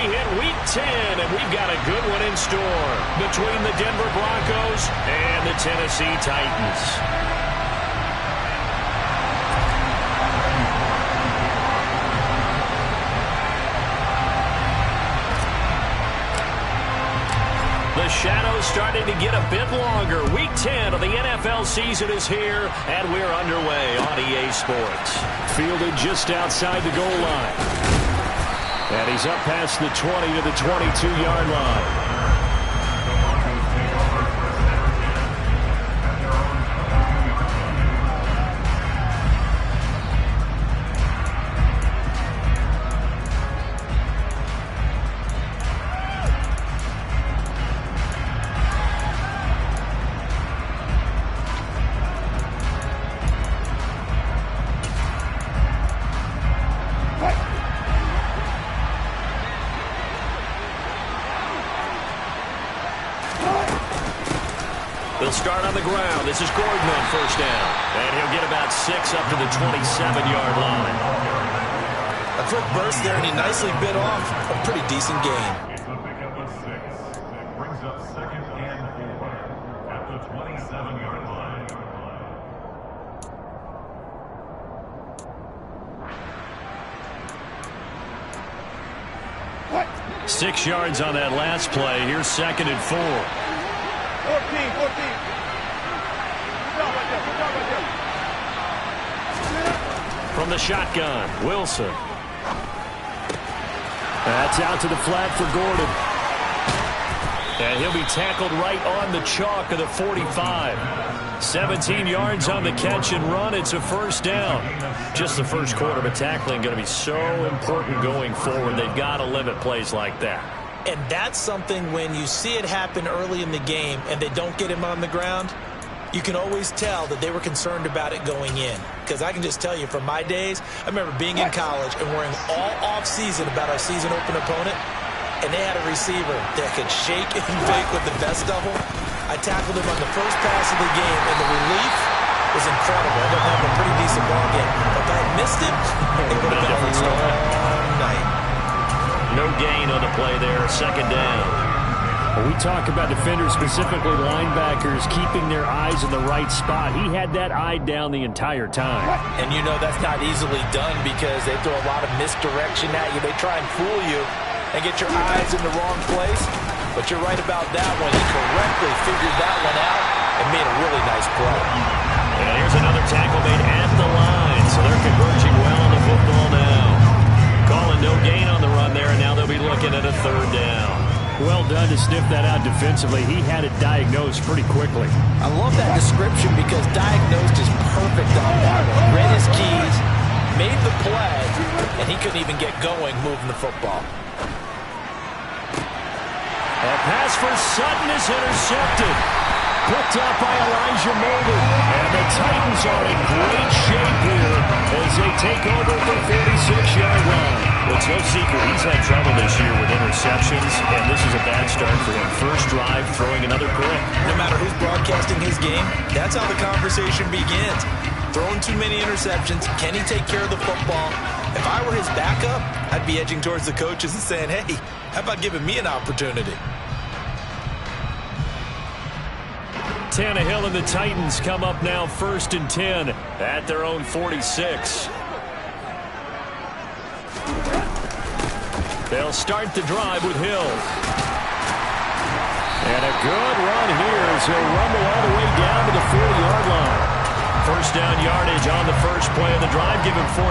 we hit Week 10, and we've got a good one in store between the Denver Broncos and the Tennessee Titans. The shadow's starting to get a bit longer. Week 10 of the NFL season is here, and we're underway on EA Sports. Fielded just outside the goal line. And he's up past the 20 to the 22-yard line. They'll start on the ground. This is Gordon on first down. And he'll get about 6 up to the 27-yard line. A quick burst there, and he nicely bit off a pretty decent gain. It's a pickup of 6. It brings up 2nd and 4 at the 27-yard line. 6 yards on that last play. Here's 2nd and 4. 14. From the shotgun, Wilson. That's out to the flat for Gordon. And he'll be tackled right on the chalk of the 45. 17 yards on the catch and run. It's a first down. Just the first quarter, but tackling going to be so important going forward. They've got to limit plays like that. And that's something when you see it happen early in the game and they don't get him on the ground, you can always tell that they were concerned about it going in. Because I can just tell you from my days, I remember being in college and worrying all off-season about our season open opponent, and they had a receiver that could shake and fake with the best of them. I tackled him on the first pass of the game, and the relief was incredible. I ended up having a pretty decent ball game. But if I had missed it, it would have been a long night. No gain on the play there, 2nd down. When we talk about defenders, specifically linebackers, keeping their eyes in the right spot, he had that eye down the entire time. And you know that's not easily done because they throw a lot of misdirection at you. They try and fool you and get your eyes in the wrong place. But you're right about that one. He correctly figured that one out and made a really nice play. And here's another tackle made at the line. So they're converging well on the football now. Calling no gain on the run there, and now they'll be looking at a 3rd down. Well done to sniff that out defensively. He had it diagnosed pretty quickly. I love that description because diagnosed is perfect on that one. Read his keys, made the play, and he couldn't even get going moving the football. A pass for Sutton is intercepted. Picked up by Elijah Molden. And the Titans are in great shape here as they take over the 46-yard line. Well, it's no secret he's had trouble this year with interceptions, and this is a bad start for him. First drive, throwing another pick. No matter who's broadcasting his game, that's how the conversation begins. Throwing too many interceptions, can he take care of the football? If I were his backup, I'd be edging towards the coaches and saying, hey, how about giving me an opportunity? Tannehill and the Titans come up now 1st and 10 at their own 46. They'll start the drive with Hill. And a good run here as he'll rumble all the way down to the 40-yard line. First down yardage on the first play of the drive, give him 14.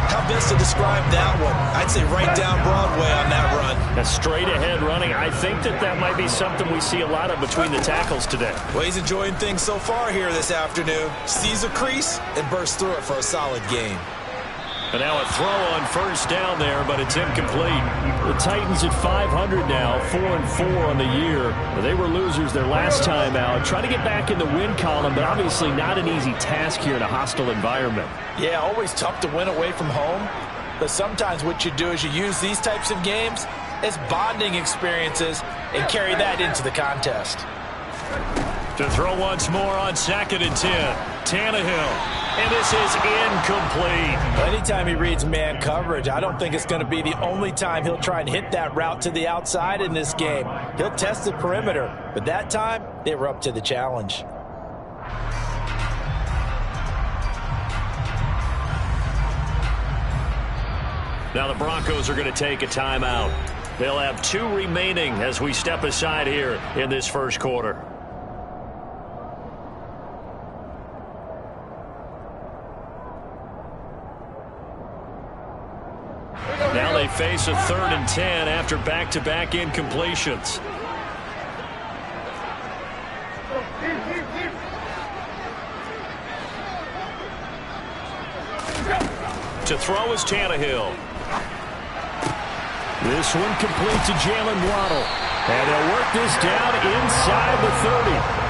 How best to describe that one? I'd say right down Broadway on that run. A straight-ahead running. I think that might be something we see a lot of between the tackles today. Well, he's enjoying things so far here this afternoon. Sees a crease and bursts through it for a solid gain. And now a throw on first down there, but it's incomplete. The Titans at 500 now, 4-4 on the year. They were losers their last time out. Trying to get back in the win column, but obviously not an easy task here in a hostile environment. Yeah, always tough to win away from home. But sometimes what you do is you use these types of games as bonding experiences and carry that into the contest. To throw once more on 2nd and 10. Tannehill. And this is incomplete. Anytime he reads man coverage, I don't think it's going to be the only time he'll try and hit that route to the outside in this game. He'll test the perimeter, but that time they were up to the challenge. Now the Broncos are going to take a timeout. They'll have 2 remaining as we step aside here in this first quarter. Now they face a 3rd and 10 after back-to-back incompletions. To throw is Tannehill. This one complete to Jalen Waddle. And they'll work this down inside the 30.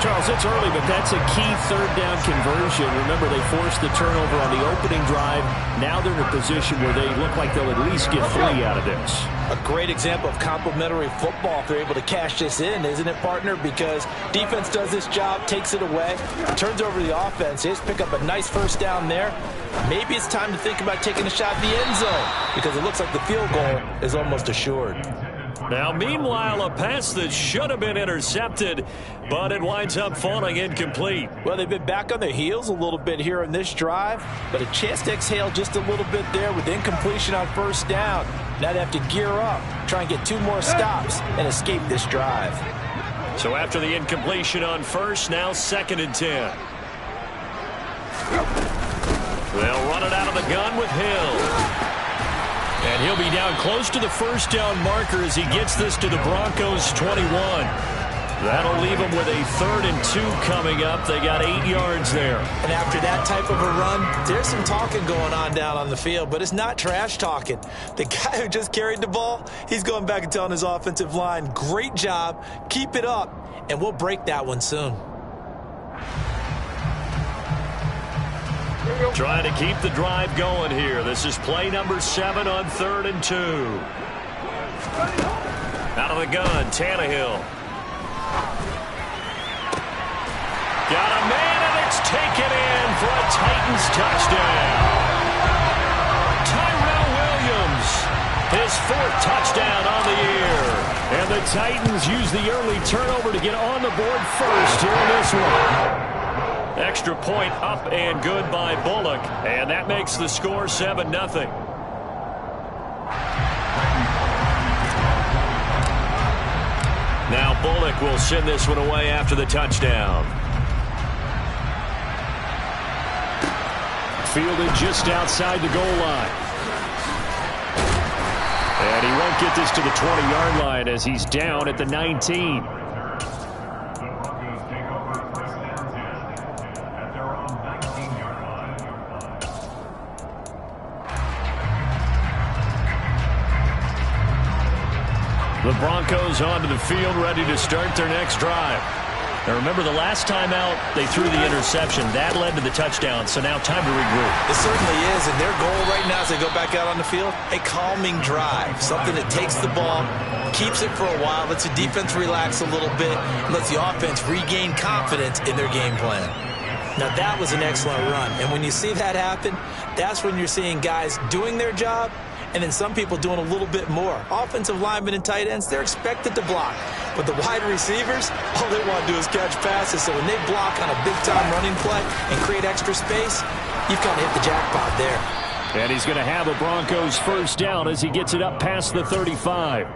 Charles, it's early, but that's a key 3rd down conversion. Remember, they forced the turnover on the opening drive. Now they're in a position where they look like they'll at least get 3 out of this. A great example of complementary football if they're able to cash this in, isn't it, partner? Because defense does this job, takes it away, turns over the offense. They just pick up a nice 1st down there. Maybe it's time to think about taking a shot in the end zone because it looks like the field goal is almost assured. Now, meanwhile, a pass that should have been intercepted, but it winds up falling incomplete. Well, they've been back on their heels a little bit here in this drive, but a chance to exhale just a little bit there with incompletion on 1st down. Now they have to gear up, try and get 2 more stops, and escape this drive. So after the incompletion on 1st, now 2nd and 10. They'll run it out of the gun with Hill. And he'll be down close to the 1st down marker as he gets this to the Broncos 21. That'll leave them with a 3rd and 2 coming up. They got 8 yards there. And after that type of a run, there's some talking going on down on the field, but it's not trash talking. The guy who just carried the ball, he's going back and telling his offensive line, great job, keep it up, and we'll break that one soon. Trying to keep the drive going here. This is play number 7 on 3rd and 2. Out of the gun, Tannehill. Got a man, and it's taken in for a Titans touchdown. Tyrell Williams, his 4th touchdown on the year. And the Titans use the early turnover to get on the board first here in this one. Extra point up and good by Bullock, and that makes the score 7-0. Now Bullock will send this one away after the touchdown. Fielded just outside the goal line. And he won't get this to the 20-yard line as he's down at the 19. The Broncos onto the field, ready to start their next drive. Now remember, the last time out, they threw the interception. That led to the touchdown, so now time to regroup. It certainly is, and their goal right now as they go back out on the field, a calming drive. Something that takes the ball, keeps it for a while, lets the defense relax a little bit, and lets the offense regain confidence in their game plan. Now that was an excellent run, and when you see that happen, that's when you're seeing guys doing their job, and then some people doing a little bit more. Offensive linemen and tight ends, they're expected to block. But the wide receivers, all they want to do is catch passes. So when they block on a big-time running play and create extra space, you've kind of hit the jackpot there. And he's going to have a Broncos 1st down as he gets it up past the 35.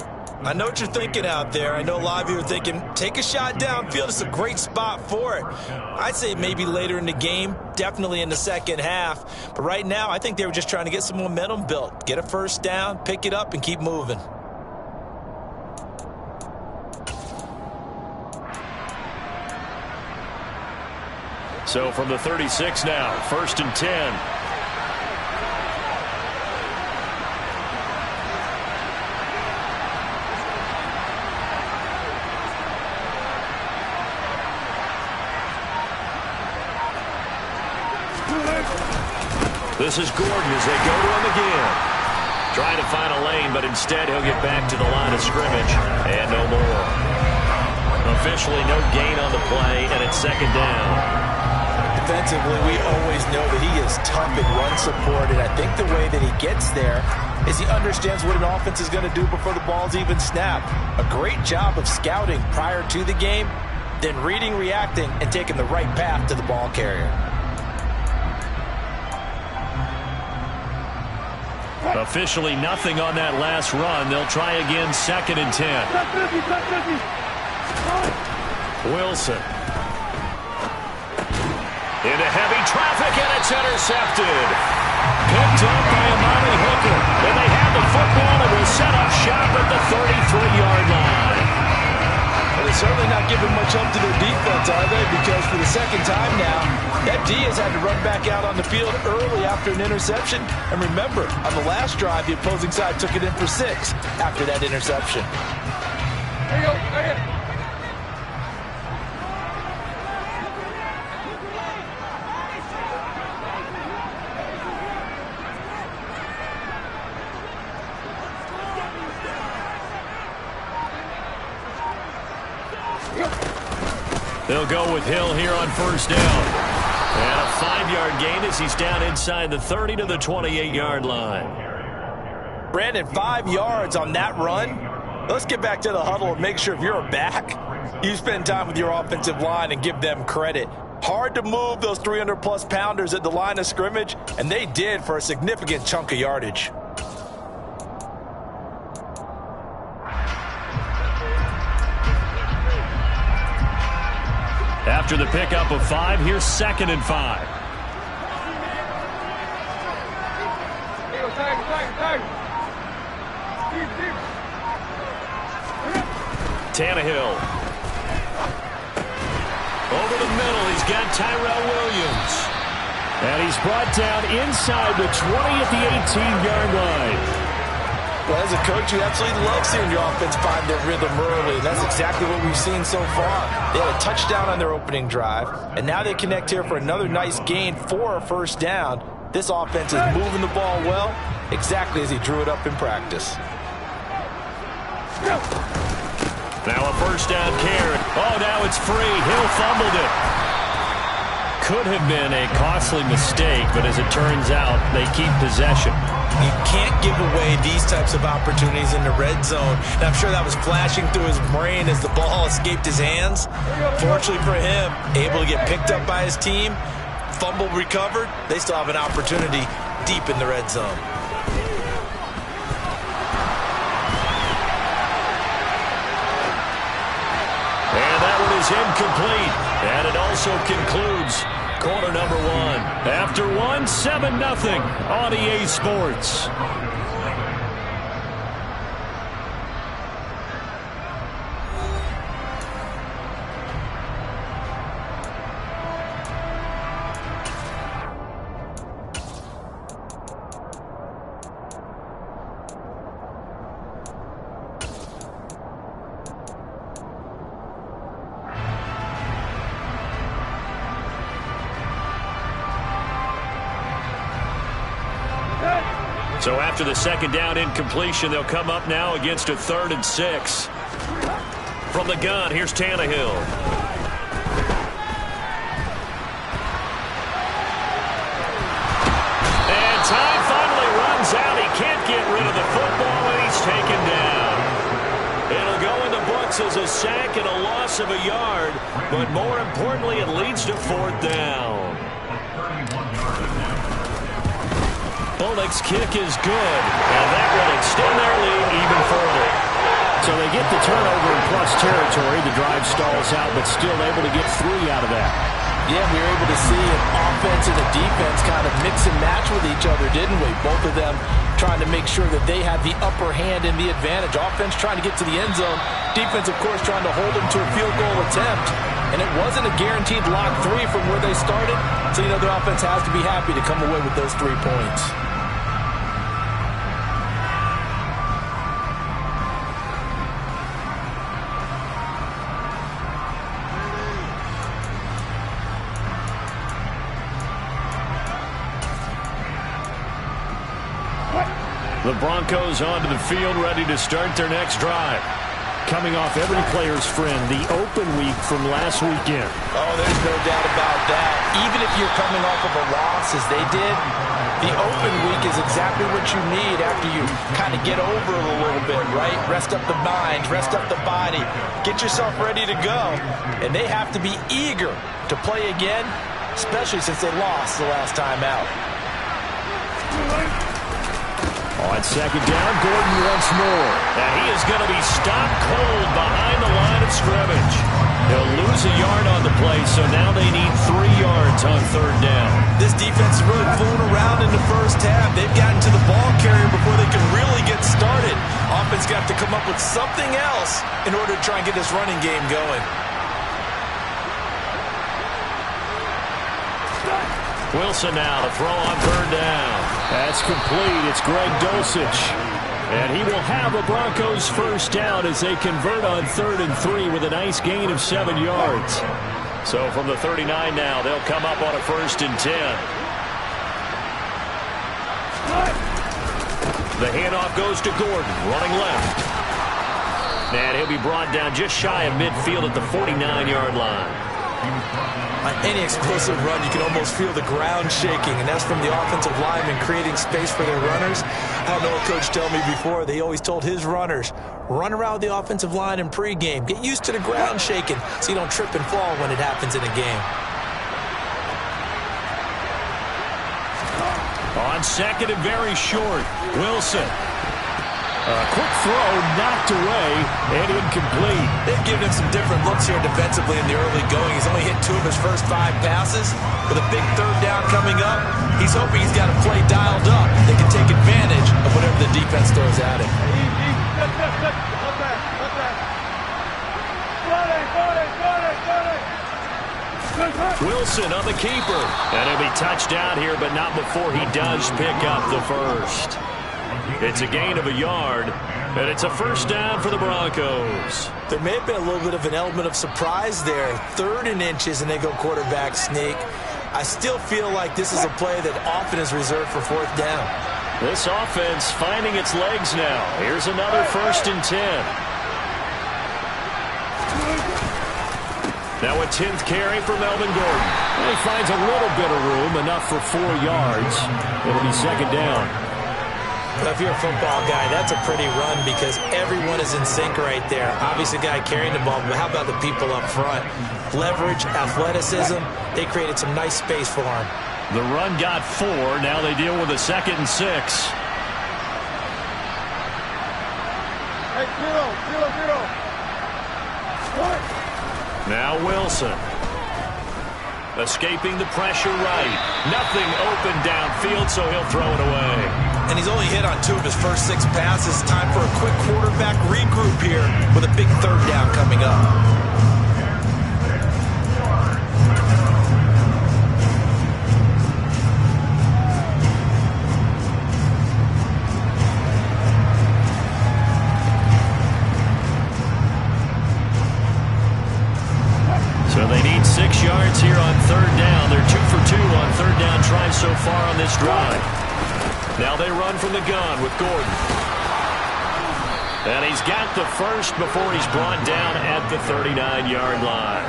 I know what you're thinking out there. I know a lot of you are thinking, take a shot downfield. It's a great spot for it. I'd say maybe later in the game, definitely in the second half. But right now, I think they were just trying to get some momentum built. Get a 1st down, pick it up, and keep moving. So from the 36 now, 1st and 10. This is Gordon as they go to him again. Trying to find a lane, but instead he'll get back to the line of scrimmage. And no more. Officially no gain on the play, and it's second down. Defensively, we always know that he is tough in run support, and I think the way that he gets there is he understands what an offense is going to do before the ball's even snapped. A great job of scouting prior to the game, then reading, reacting, and taking the right path to the ball carrier. Officially nothing on that last run. They'll try again, second and 10. Wilson. Into heavy traffic, and it's intercepted. Picked up by Amani Hooker. And they have the football and will set up shop at the 33-yard line. Well, they're certainly not giving much up to their defense, are they? Because for the second time now, that D has had to run back out on the field early after an interception. And remember, on the last drive, the opposing side took it in for 6 after that interception. There you go. There you go. They'll go with Hill here on first down. And a 5-yard gain as he's down inside the 30 to the 28-yard line. Brandon, 5 yards on that run. Let's get back to the huddle and make sure if you're a back, you spend time with your offensive line and give them credit. Hard to move those 300-plus pounders at the line of scrimmage, and they did for a significant chunk of yardage. After the pickup of 5, here's second and 5. Tannehill. Over the middle, he's got Tyrell Williams. And he's brought down inside the 20 at the 18-yard line. Well, as a coach, you absolutely love seeing your offense find their rhythm early, and that's exactly what we've seen so far. They had a touchdown on their opening drive, and now they connect here for another nice gain for a first down. This offense is moving the ball well, exactly as he drew it up in practice. Now a first down carry. Oh, now it's free. Hill fumbled it. Could have been a costly mistake, but as it turns out, they keep possession. You can't give away these types of opportunities in the red zone. And I'm sure that was flashing through his brain as the ball escaped his hands. Fortunately for him, able to get picked up by his team, fumble recovered. They still have an opportunity deep in the red zone. And that one is incomplete. And it also concludes quarter number 1. After 1, 7-0 on EA Sports. So after the second down incompletion, they'll come up now against a 3rd and 6. From the gun, here's Tannehill. And time finally runs out. He can't get rid of the football, and he's taken down. It'll go in the books as a sack and a loss of a yard, but more importantly, it leads to 4th down. Bullock's kick is good, and that will extend their lead even further. So they get the turnover in plus territory. The drive stalls out, but still able to get 3 out of that. Yeah, we were able to see an offense and a defense kind of mix and match with each other, didn't we? Both of them trying to make sure that they had the upper hand and the advantage. Offense trying to get to the end zone. Defense, of course, trying to hold them to a field goal attempt. And it wasn't a guaranteed lock 3 from where they started. So, you know, their offense has to be happy to come away with those 3 points. The Broncos onto the field, ready to start their next drive. coming off every player's friend, the open week from last weekend. Oh, there's no doubt about that. Even if you're coming off of a loss as they did, the open week is exactly what you need after you kind of get over it a little bit, right? Rest up the mind, rest up the body, get yourself ready to go. And they have to be eager to play again, especially since they lost the last time out. On second down, Gordon once more. And he is going to be stopped cold behind the line of scrimmage. He'll lose a yard on the play, so now they need 3 yards on third down. This defense is really fooling around in the first half. They've gotten to the ball carrier before they can really get started. Offense got to come up with something else in order to try and get this running game going. Wilson now to throw on third down. That's complete. It's Greg Dulcich. And he will have a Broncos first down as they convert on 3rd and 3 with a nice gain of 7 yards. So from the 39 now, they'll come up on a 1st and 10. The handoff goes to Gordon, running left. And he'll be brought down just shy of midfield at the 49-yard line. On any explosive run, you can almost feel the ground shaking, and that's from the offensive linemen creating space for their runners. I don't know what Coach told me before. They always told his runners, run around the offensive line in pregame. Get used to the ground shaking so you don't trip and fall when it happens in a game. On second and very short, Wilson. A quick throw knocked away and incomplete. They've given him some different looks here defensively in the early going. He's only hit 2 of his first 5 passes. With a big third down coming up, he's hoping he's got a play dialed up. They can take advantage of whatever the defense throws at him. Wilson on the keeper. And he'll be touched down here, but not before he does pick up the first. It's a gain of a yard, and it's a first down for the Broncos. There may have been a little bit of an element of surprise there. 3rd and inches, and they go quarterback sneak. I still feel like this is a play that often is reserved for 4th down. This offense finding its legs now. Here's another 1st and 10. Now a 10th carry for Melvin Gordon. Well, he finds a little bit of room, enough for 4 yards. It'll be second down. If you're a football guy, that's a pretty run because everyone is in sync right there. Obviously, the guy carrying the ball, but how about the people up front? Leverage, athleticism, they created some nice space for him. The run got 4. Now they deal with a 2nd and 6. Hey, zero. Now Wilson. Escaping the pressure right. Nothing open downfield, so he'll throw it away. And he's only hit on 2 of his first 6 passes. Time for a quick quarterback regroup here with a big 3rd down coming up. So they need 6 yards here on 3rd down. They're 2 for 2 on 3rd down tries so far on this drive. Now they run from the gun with Gordon. And he's got the first before he's brought down at the 39-yard line.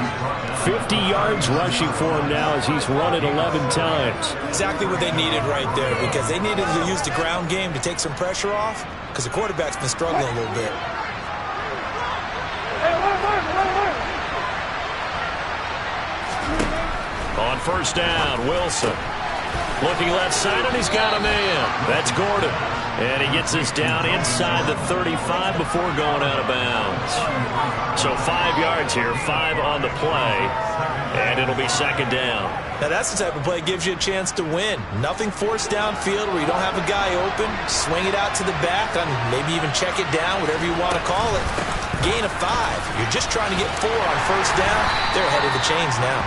50 yards rushing for him now as he's run it 11 times. Exactly what they needed right there because they needed to use the ground game to take some pressure off because the quarterback's been struggling a little bit. On 1st down, Wilson. Looking left side, and he's got a man. That's Gordon. And he gets us down inside the 35 before going out of bounds. So 5 yards here, 5 on the play. And it'll be second down. Now that's the type of play that gives you a chance to win. Nothing forced downfield where you don't have a guy open. Swing it out to the back, and maybe even check it down, whatever you want to call it. Gain of 5. You're just trying to get 4 on 1st down. They're ahead of the chains now.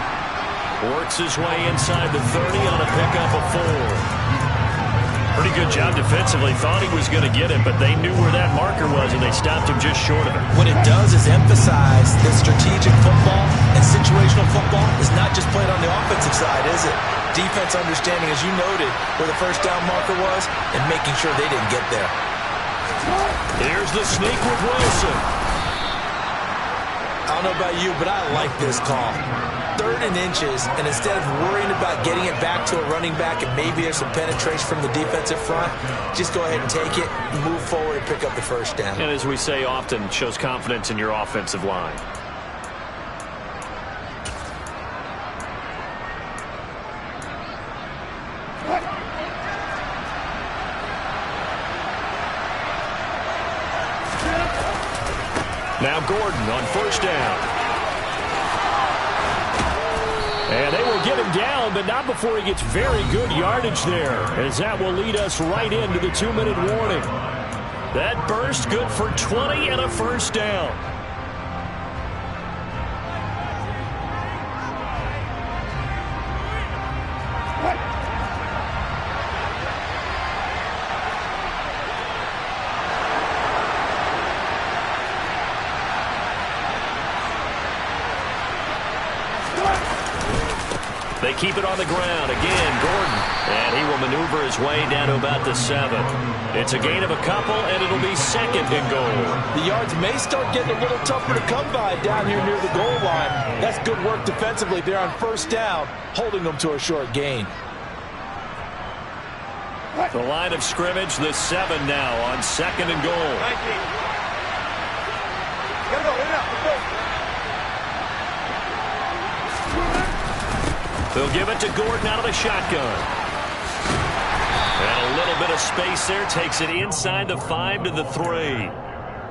Works his way inside the 30 on a pickup of 4. Pretty good job defensively. Thought he was going to get it, but they knew where that marker was, and they stopped him just short of it. What it does is emphasize that strategic football and situational football is not just played on the offensive side, is it? Defense understanding, as you noted, where the 1st down marker was and making sure they didn't get there. Here's the sneak with Wilson. don't know about you, but I like this call. 3rd and inches, and instead of worrying about getting it back to a running back and maybe there's some penetration from the defensive front, just go ahead and take it, move forward, and pick up the 1st down. And as we say often, shows confidence in your offensive line. Now Gordon on 1st down. And they will get him down, but not before he gets very good yardage there, as that will lead us right into the 2-minute warning. That burst good for 20 and a 1st down. They keep it on the ground. Again, Gordon. And he will maneuver his way down to about the 7. It's a gain of a couple, and it'll be 2nd and goal. The yards may start getting a little tougher to come by down here near the goal line. That's good work defensively there on 1st down, holding them to a short gain. The line of scrimmage, the 7 now on 2nd and goal. Gotta go, let's go. They'll give it to Gordon out of the shotgun. And a little bit of space there. Takes it inside the 5 to the 3.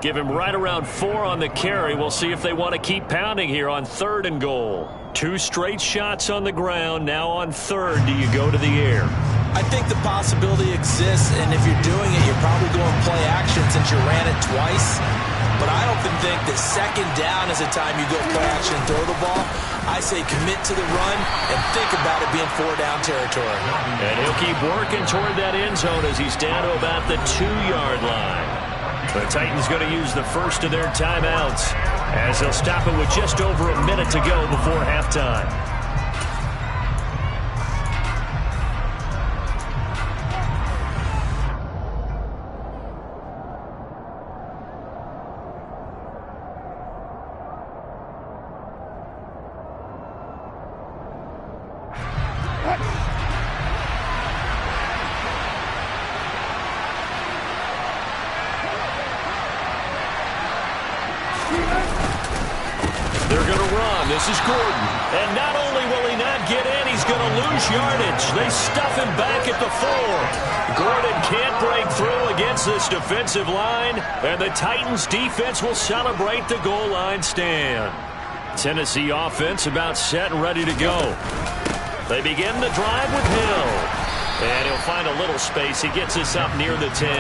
Give him right around 4 on the carry. We'll see if they want to keep pounding here on 3rd and goal. 2 straight shots on the ground. Now on 3rd, do you go to the air? I think the possibility exists, and if you're doing it, you're probably going play action since you ran it twice. But I often think that 2nd down is the time you go play action and throw the ball. I say commit to the run and think about it being 4-down territory. And he'll keep working toward that end zone as he's down to about the 2-yard line. The Titans going to use the first of their timeouts as they'll stop it with just over a minute to go before halftime. They're going to run. This is Gordon. And not only will he not get in, he's going to lose yardage. They stuff him back at the 4. Gordon can't break through against this defensive line, and the Titans defense will celebrate the goal line stand. Tennessee offense about set and ready to go. They begin the drive with Hill. And he'll find a little space. He gets us up near the 10.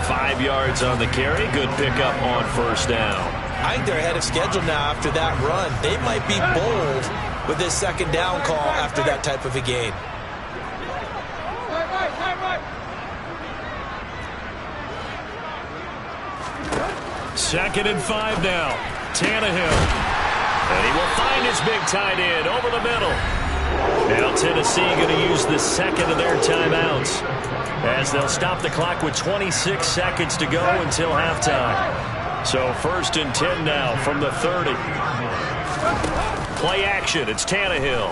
5 yards on the carry. Good pickup on 1st down. I think they're ahead of schedule now after that run. They might be bold with this 2nd down call after that type of a gain. Second and 5 now. Tannehill. And he will find his big tight end over the middle. Now Tennessee going to use the 2nd of their timeouts as they'll stop the clock with 26 seconds to go until halftime. So 1st and 10 now from the 30. Play action. It's Tannehill.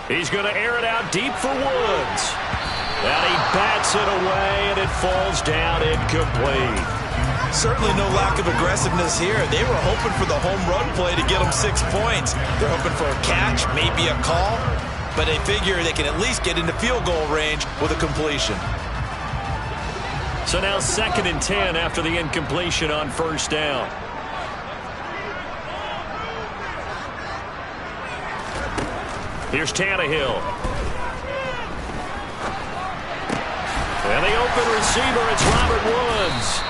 He's going to air it out deep for Woods. And he bats it away, and it falls down incomplete. Certainly no lack of aggressiveness here. They were hoping for the home run play to get them 6 points. They're hoping for a catch, maybe a call, but they figure they can at least get into field goal range with a completion. So now 2nd and 10 after the incompletion on 1st down. Here's Tannehill. And the open receiver, it's Robert Woods.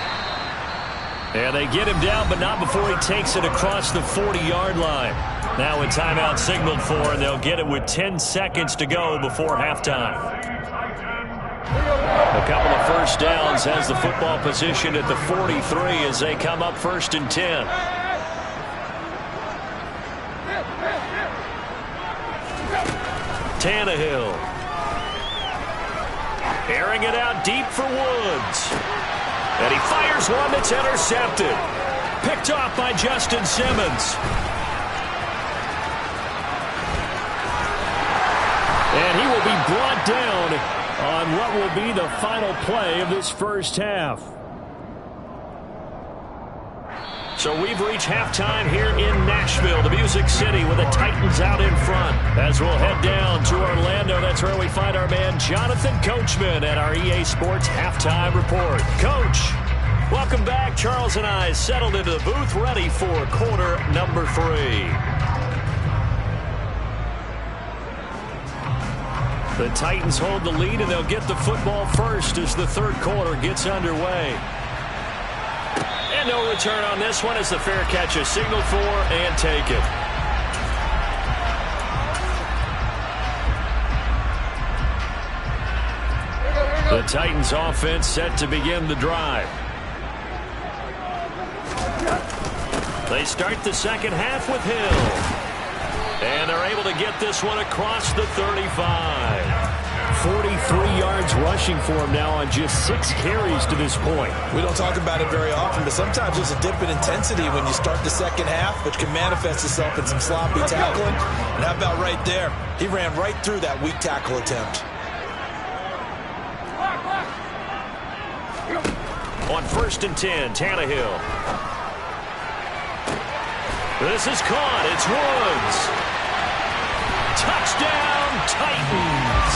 And they get him down, but not before he takes it across the 40-yard line. Now a timeout signaled for, and they'll get it with 10 seconds to go before halftime. A couple of 1st downs has the football position at the 43 as they come up 1st and 10. Tannehill. Airing it out deep for Woods. And he fires one that's intercepted. Picked off by Justin Simmons. And he will be brought down on what will be the final play of this first half. So we've reached halftime here in Nashville, the Music City, with the Titans out in front. As we'll head down to Orlando, that's where we find our man Jonathan Coachman at our EA Sports Halftime Report. Coach, welcome back. Charles and I settled into the booth, ready for quarter number 3. The Titans hold the lead, and they'll get the football first as the third quarter gets underway. And no return on this one as the fair catch is signaled for and taken. The Titans offense set to begin the drive. They start the second half with Hill. And they're able to get this one across the 35. 43 yards rushing for him now on just 6 carries to this point. We don't talk about it very often, but sometimes there's a dip in intensity when you start the second half, which can manifest itself in some sloppy tackling. And how about right there? He ran right through that weak tackle attempt. On 1st and 10, Tannehill. This is caught. It's Woods. Touchdown, Titans.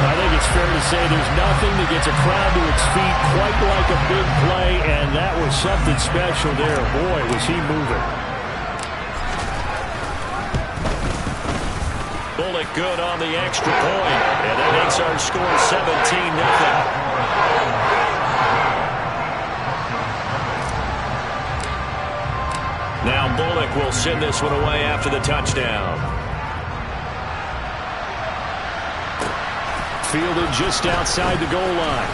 I think it's fair to say there's nothing that gets a crowd to its feet quite like a big play, and that was something special there. Boy, was he moving. Bullock good on the extra point, and that makes our score 17-0. Now Bullock will send this one away after the touchdown. Fielded just outside the goal line.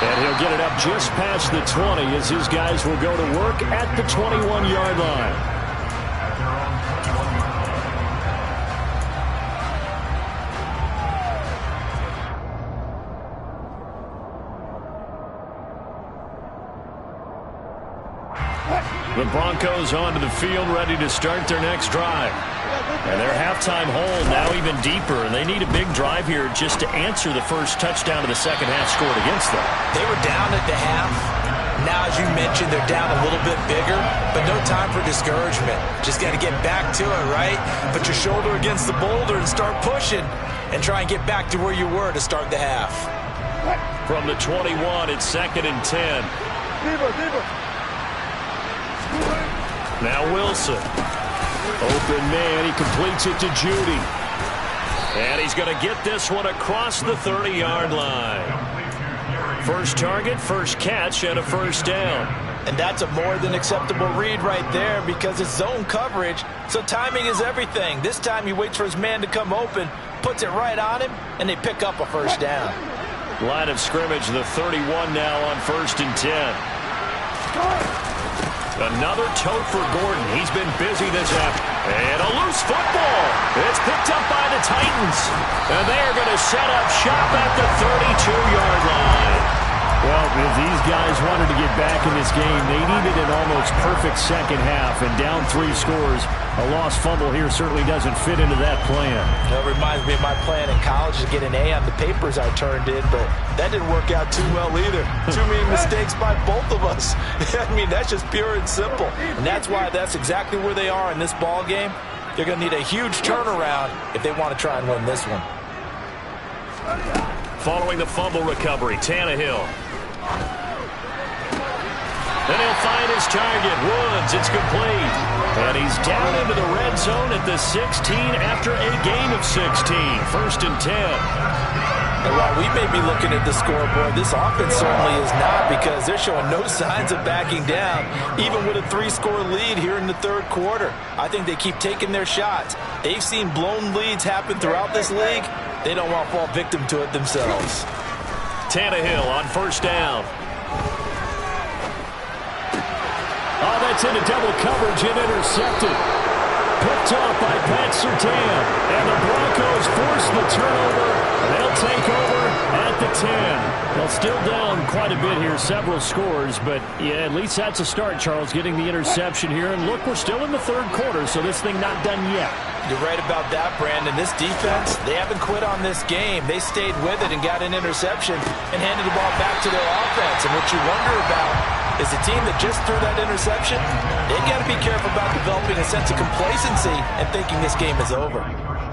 And he'll get it up just past the 20 as his guys will go to work at the 21-yard line. The Broncos onto the field, ready to start their next drive. And their halftime hole now even deeper, and they need a big drive here just to answer the first touchdown of the second half scored against them. They were down at the half. Now, as you mentioned, they're down a little bit bigger, but no time for discouragement. Just got to get back to it, right? Put your shoulder against the boulder and start pushing, and try and get back to where you were to start the half. From the 21, it's 2nd and 10. Now Wilson. Open man, he completes it to Judy. And he's going to get this one across the 30-yard line. First target, first catch, and a first down. And that's a more than acceptable read right there because it's zone coverage, so timing is everything. This time he waits for his man to come open, puts it right on him, and they pick up a first down. Line of scrimmage, the 31 now on 1st and 10. Another tote for Gordon. He's been busy this half. And a loose football. It's picked up by the Titans. And they are going to set up shop at the 32-yard line. Well, if these guys wanted to get back in this game, they needed an almost perfect second half. And down 3 scores, a lost fumble here certainly doesn't fit into that plan. That reminds me of my plan in college to get an A on the papers I turned in, but that didn't work out too well either. Too many mistakes by both of us. I mean, that's just pure and simple. And that's why that's exactly where they are in this ball game. They're going to need a huge turnaround if they want to try and win this one. Following the fumble recovery, Tannehill. Then he'll find his target, Woods. It's complete. And he's down into the red zone at the 16 after a gain of 16. 1st and 10. And while we may be looking at the scoreboard, this offense certainly is not because they're showing no signs of backing down, even with a 3-score lead here in the third quarter. I think they keep taking their shots. They've seen blown leads happen throughout this league. They don't want to fall victim to it themselves. Tannehill on 1st down. Oh, that's into double coverage and intercepted. Picked off by Pat Surtain. And the Broncos force the turnover. They'll take over at the 10. Well, still down quite a bit here, several scores, but yeah, at least that's a start, Charles, getting the interception here. And look, we're still in the third quarter, so this thing not done yet. You're right about that, Brandon. This defense, they haven't quit on this game. They stayed with it and got an interception and handed the ball back to their offense. And what you wonder about is the team that just threw that interception, they've got to be careful about developing a sense of complacency and thinking this game is over.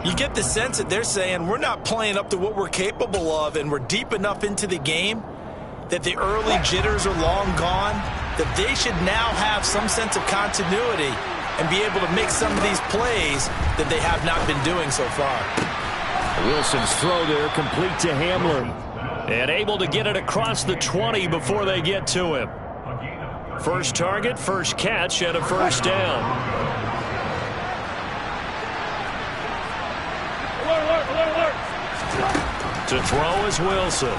You get the sense that they're saying we're not playing up to what we're capable of, and we're deep enough into the game that the early jitters are long gone, that they should now have some sense of continuity and be able to make some of these plays that they have not been doing so far. Wilson's throw there complete to Hamlin. And able to get it across the 20 before they get to him. First target, first catch, and a first down. To throw is Wilson.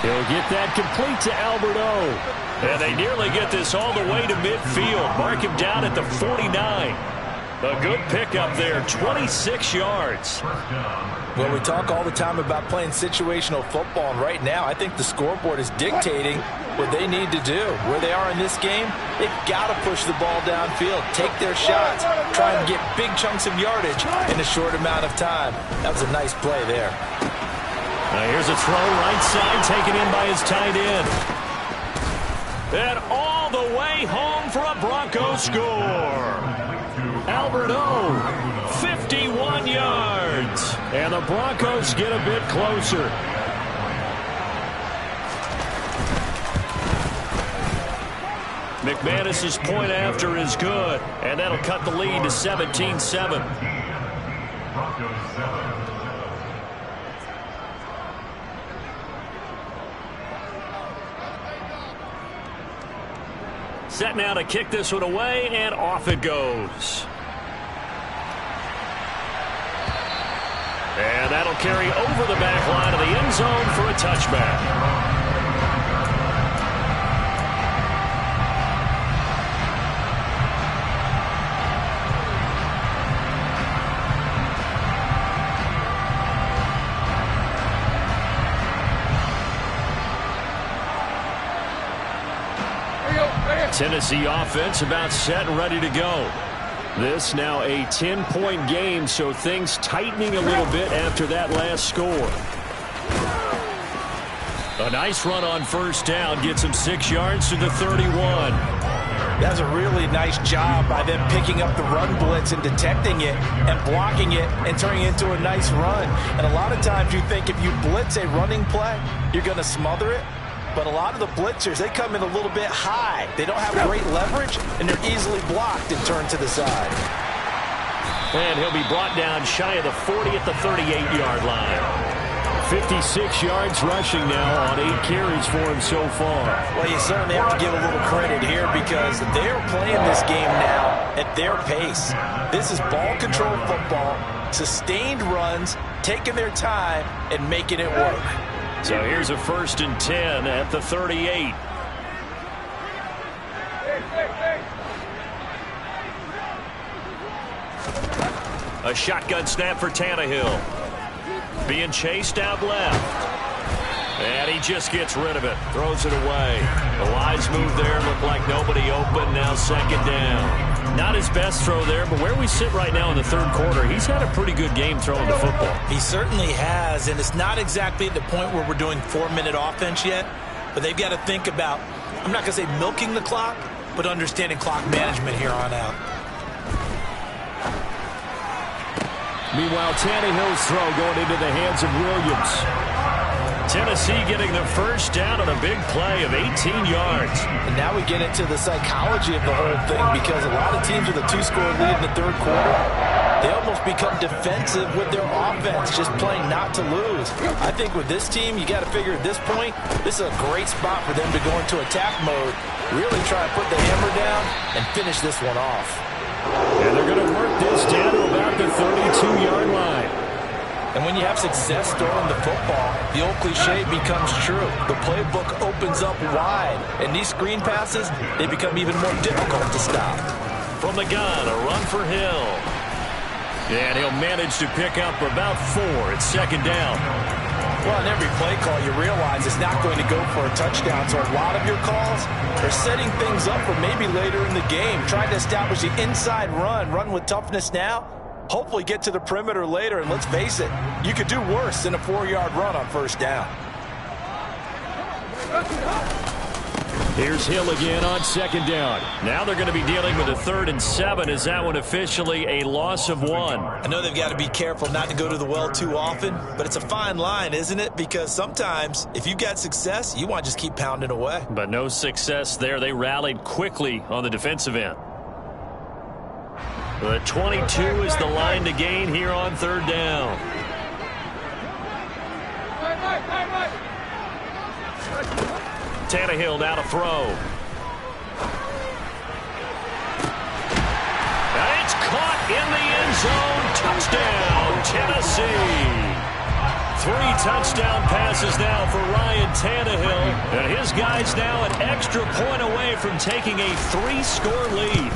He'll get that complete to Alberto. And they nearly get this all the way to midfield. Mark him down at the 49. A good pickup there, 26 yards. Well, we talk all the time about playing situational football, and right now I think the scoreboard is dictating what they need to do. Where they are in this game, they've got to push the ball downfield, take their shots, try and get big chunks of yardage in a short amount of time. That was a nice play there. Now here's a throw right side, taken in by his tight end. And all the way home for a Broncos score. Alberto, 51 yards. And the Broncos get a bit closer. McManus's point after is good. And that'll cut the lead to 17-7. Broncos 7. Set now to kick this one away, and off it goes. And that'll carry over the back line of the end zone for a touchback. Tennessee offense about set and ready to go. This now a 10-point game, so things tightening a little bit after that last score. A nice run on first down gets him 6 yards to the 31. That's a really nice job by them picking up the run blitz and detecting it and blocking it and turning it into a nice run. And a lot of times you think if you blitz a running play, you're going to smother it. But a lot of the blitzers, they come in a little bit high. They don't have great leverage, and they're easily blocked and turned to the side. And he'll be brought down shy of the 40 at the 38-yard line. 56 yards rushing now on 8 carries for him so far. Well, you certainly have to give a little credit here because they're playing this game now at their pace. This is ball control football, sustained runs, taking their time, and making it work. So here's a 1st and 10 at the 38. A shotgun snap for Tannehill. Being chased out left. And he just gets rid of it. Throws it away. A wise move there. Looked like nobody open. Now 2nd down. Not his best throw there, but where we sit right now in the 3rd quarter, he's had a pretty good game throwing the football. He certainly has, and it's not exactly at the point where we're doing 4-minute offense yet, but they've got to think about, I'm not going to say milking the clock, but understanding clock management here on out. Meanwhile, Tannehill's throw going into the hands of Williams. Tennessee getting the first down on a big play of 18 yards. And now we get into the psychology of the whole thing because a lot of teams with a 2-score lead in the 3rd quarter, they almost become defensive with their offense, just playing not to lose. I think with this team, you got to figure at this point, this is a great spot for them to go into attack mode, really try to put the hammer down and finish this one off. And they're going to work this down to about the 32-yard line. And when you have success throwing the football, the old cliche becomes true. The playbook opens up wide, and these screen passes, they become even more difficult to stop. From the gun, a run for Hill. And he'll manage to pick up about 4. It's second down. Well, in every play call, you realize it's not going to go for a touchdown. So a lot of your calls are setting things up for maybe later in the game, trying to establish the inside run with toughness now, hopefully get to the perimeter later. And let's face it, you could do worse than a 4-yard run on first down. Here's Hill again on second down. Now they're going to be dealing with a 3rd and 7. Is that one officially a loss of 1? I know they've got to be careful not to go to the well too often, but it's a fine line, isn't it? Because sometimes if you've got success, you want to just keep pounding away. But no success there. They rallied quickly on the defensive end. The 22 is the line to gain here on 3rd down. Tannehill now to throw. And it's caught in the end zone. Touchdown, Tennessee. 3 touchdown passes now for Ryan Tannehill. And his guys now an extra point away from taking a 3-score lead.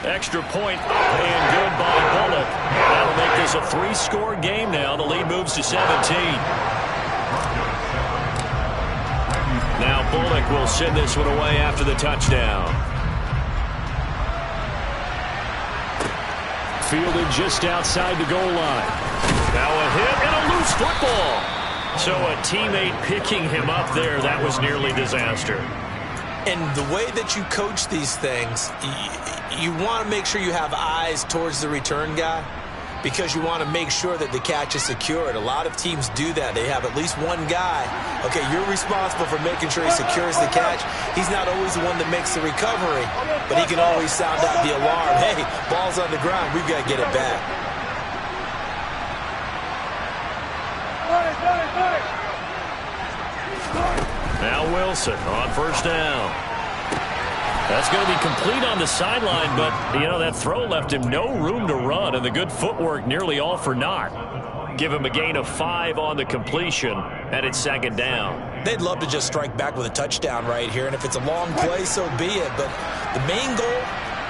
Extra point up and good by Bullock. That'll make this a 3-score game now. The lead moves to 17. Now Bullock will send this one away after the touchdown. Fielded just outside the goal line. Now a hit and a loose football. So a teammate picking him up there, that was nearly disaster. And the way that you coach these things, you want to make sure you have eyes towards the return guy, because you want to make sure that the catch is secured. A lot of teams do that. They have at least one guy. Okay, you're responsible for making sure he secures the catch. He's not always the one that makes the recovery, but he can always sound out the alarm. Hey, ball's on the ground. We've got to get it back. Now Wilson on first down. That's going to be complete on the sideline, but, you know, that throw left him no room to run, and the good footwork nearly all for naught. Give him a gain of 5 on the completion, and it's second down. They'd love to just strike back with a touchdown right here, and if it's a long play, so be it. But the main goal,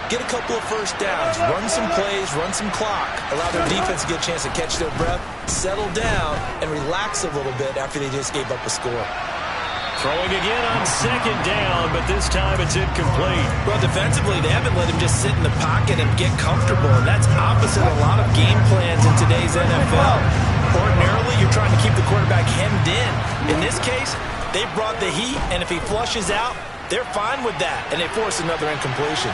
get a couple of first downs, run some plays, run some clock, allow their defense to get a chance to catch their breath, settle down, and relax a little bit after they just gave up a score. Throwing again on second down, but this time it's incomplete. Well, defensively, they haven't let him just sit in the pocket and get comfortable, and that's opposite a lot of game plans in today's NFL. Ordinarily, you're trying to keep the quarterback hemmed in. In this case, they brought the heat, and if he flushes out, they're fine with that, and they force another incompletion.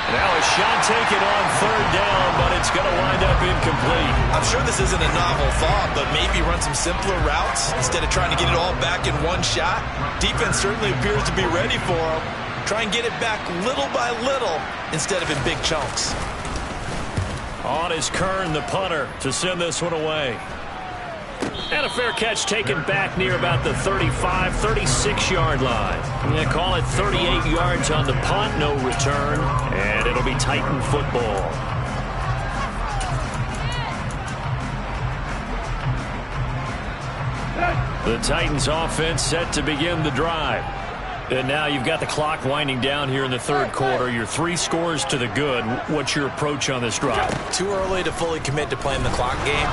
Now a shot taken on third down, but it's going to wind up incomplete. I'm sure this isn't a novel thought, but maybe run some simpler routes instead of trying to get it all back in one shot. Defense certainly appears to be ready for him. Try and get it back little by little instead of in big chunks. On is Kern, the punter, to send this one away. And a fair catch taken back near about the 35, 36-yard line. They call it 38 yards on the punt, no return, and it'll be Titan football. The Titans offense set to begin the drive. And now you've got the clock winding down here in the third quarter. Your 3 scores to the good. What's your approach on this drive? Too early to fully commit to playing the clock game.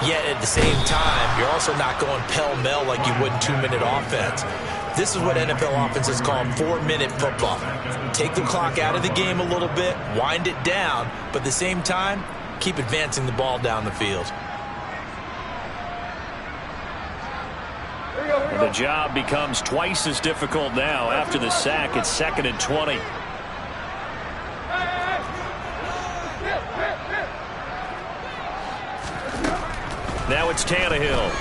Yet at the same time, you're also not going pell-mell like you would in 2-minute offense. This is what NFL offenses call 4-minute football. Take the clock out of the game a little bit, wind it down, but at the same time, keep advancing the ball down the field. The job becomes twice as difficult now. After the sack, it's 2nd and 20. Now it's Tannehill.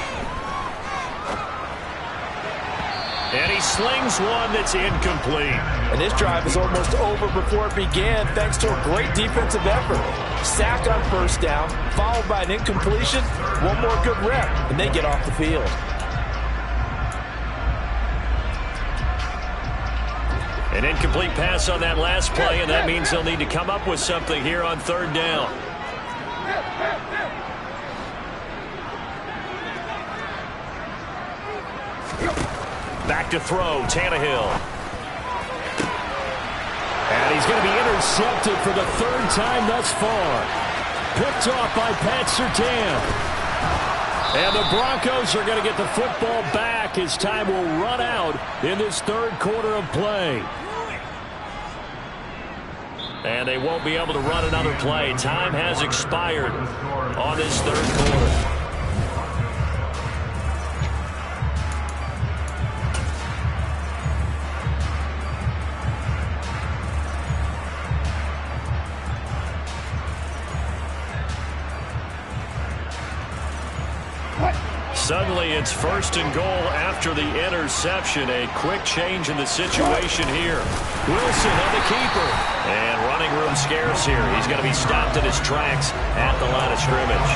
And he slings one that's incomplete. And this drive is almost over before it began thanks to a great defensive effort. Sack on first down, followed by an incompletion, one more good rep, and they get off the field. An incomplete pass on that last play, and that means they'll need to come up with something here on third down. Back to throw, Tannehill. And And he's going to be intercepted for the third time thus far. Picked off by Pat Surtain. And the Broncos are going to get the football back as time will run out in this third quarter of play. And they won't be able to run another play. Time has expired on this third quarter. Suddenly, it's first and goal after the interception. A quick change in the situation here. Wilson on the keeper. And running room scarce here. He's going to be stopped in his tracks at the line of scrimmage.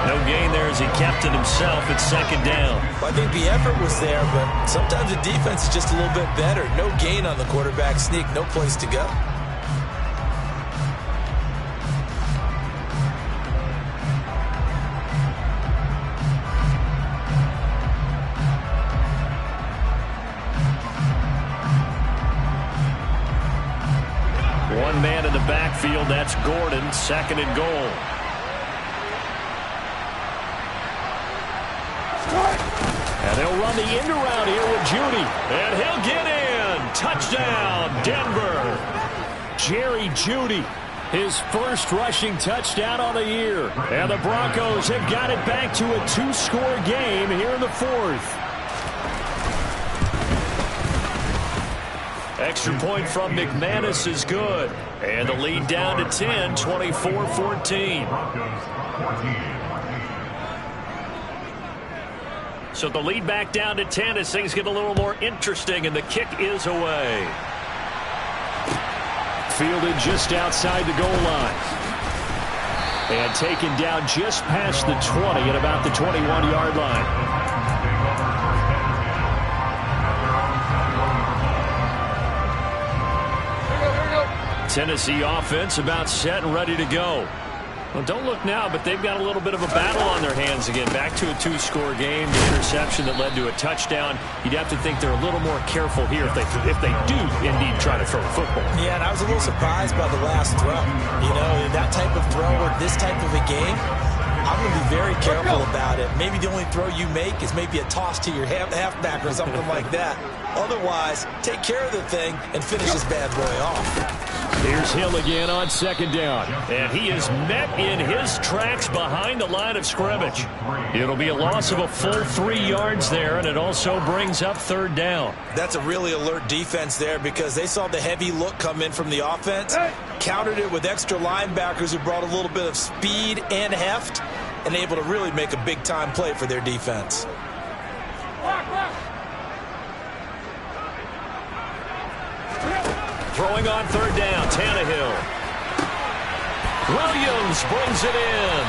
No gain there as he kept it himself at second down. Well, I think the effort was there, but sometimes the defense is just a little bit better. No gain on the quarterback sneak. No place to go. One man in the backfield, that's Gordon, second and goal. And they'll run the end around here with Judy. And he'll get in. Touchdown, Denver. Jerry Judy, his first rushing touchdown on the year. And the Broncos have got it back to a two-score game here in the fourth. Extra point from McManus is good. And the lead down to 10, 24-14. So the lead back down to 10 as things get a little more interesting, and the kick is away. Fielded just outside the goal line. And taken down just past the 20 at about the 21-yard line. Tennessee offense about set and ready to go. Well, don't look now, but they've got a little bit of a battle on their hands again. Back to a two-score game. The interception that led to a touchdown. You'd have to think they're a little more careful here if they do indeed try to throw a football. Yeah, and I was a little surprised by the last throw. You know, that type of throw or this type of a game, I'm going to be very careful about it. Maybe the only throw you make is maybe a toss to your halfback or something like that. Otherwise, take care of the thing and finish this bad boy off. Here's Hill again on second down. And he is met in his tracks behind the line of scrimmage. It'll be a loss of a full 3 yards there, and it also brings up third down. That's a really alert defense there because they saw the heavy look come in from the offense, countered it with extra linebackers who brought a little bit of speed and heft, and able to really make a big-time play for their defense. Throwing on third down, Tannehill. Williams brings it in.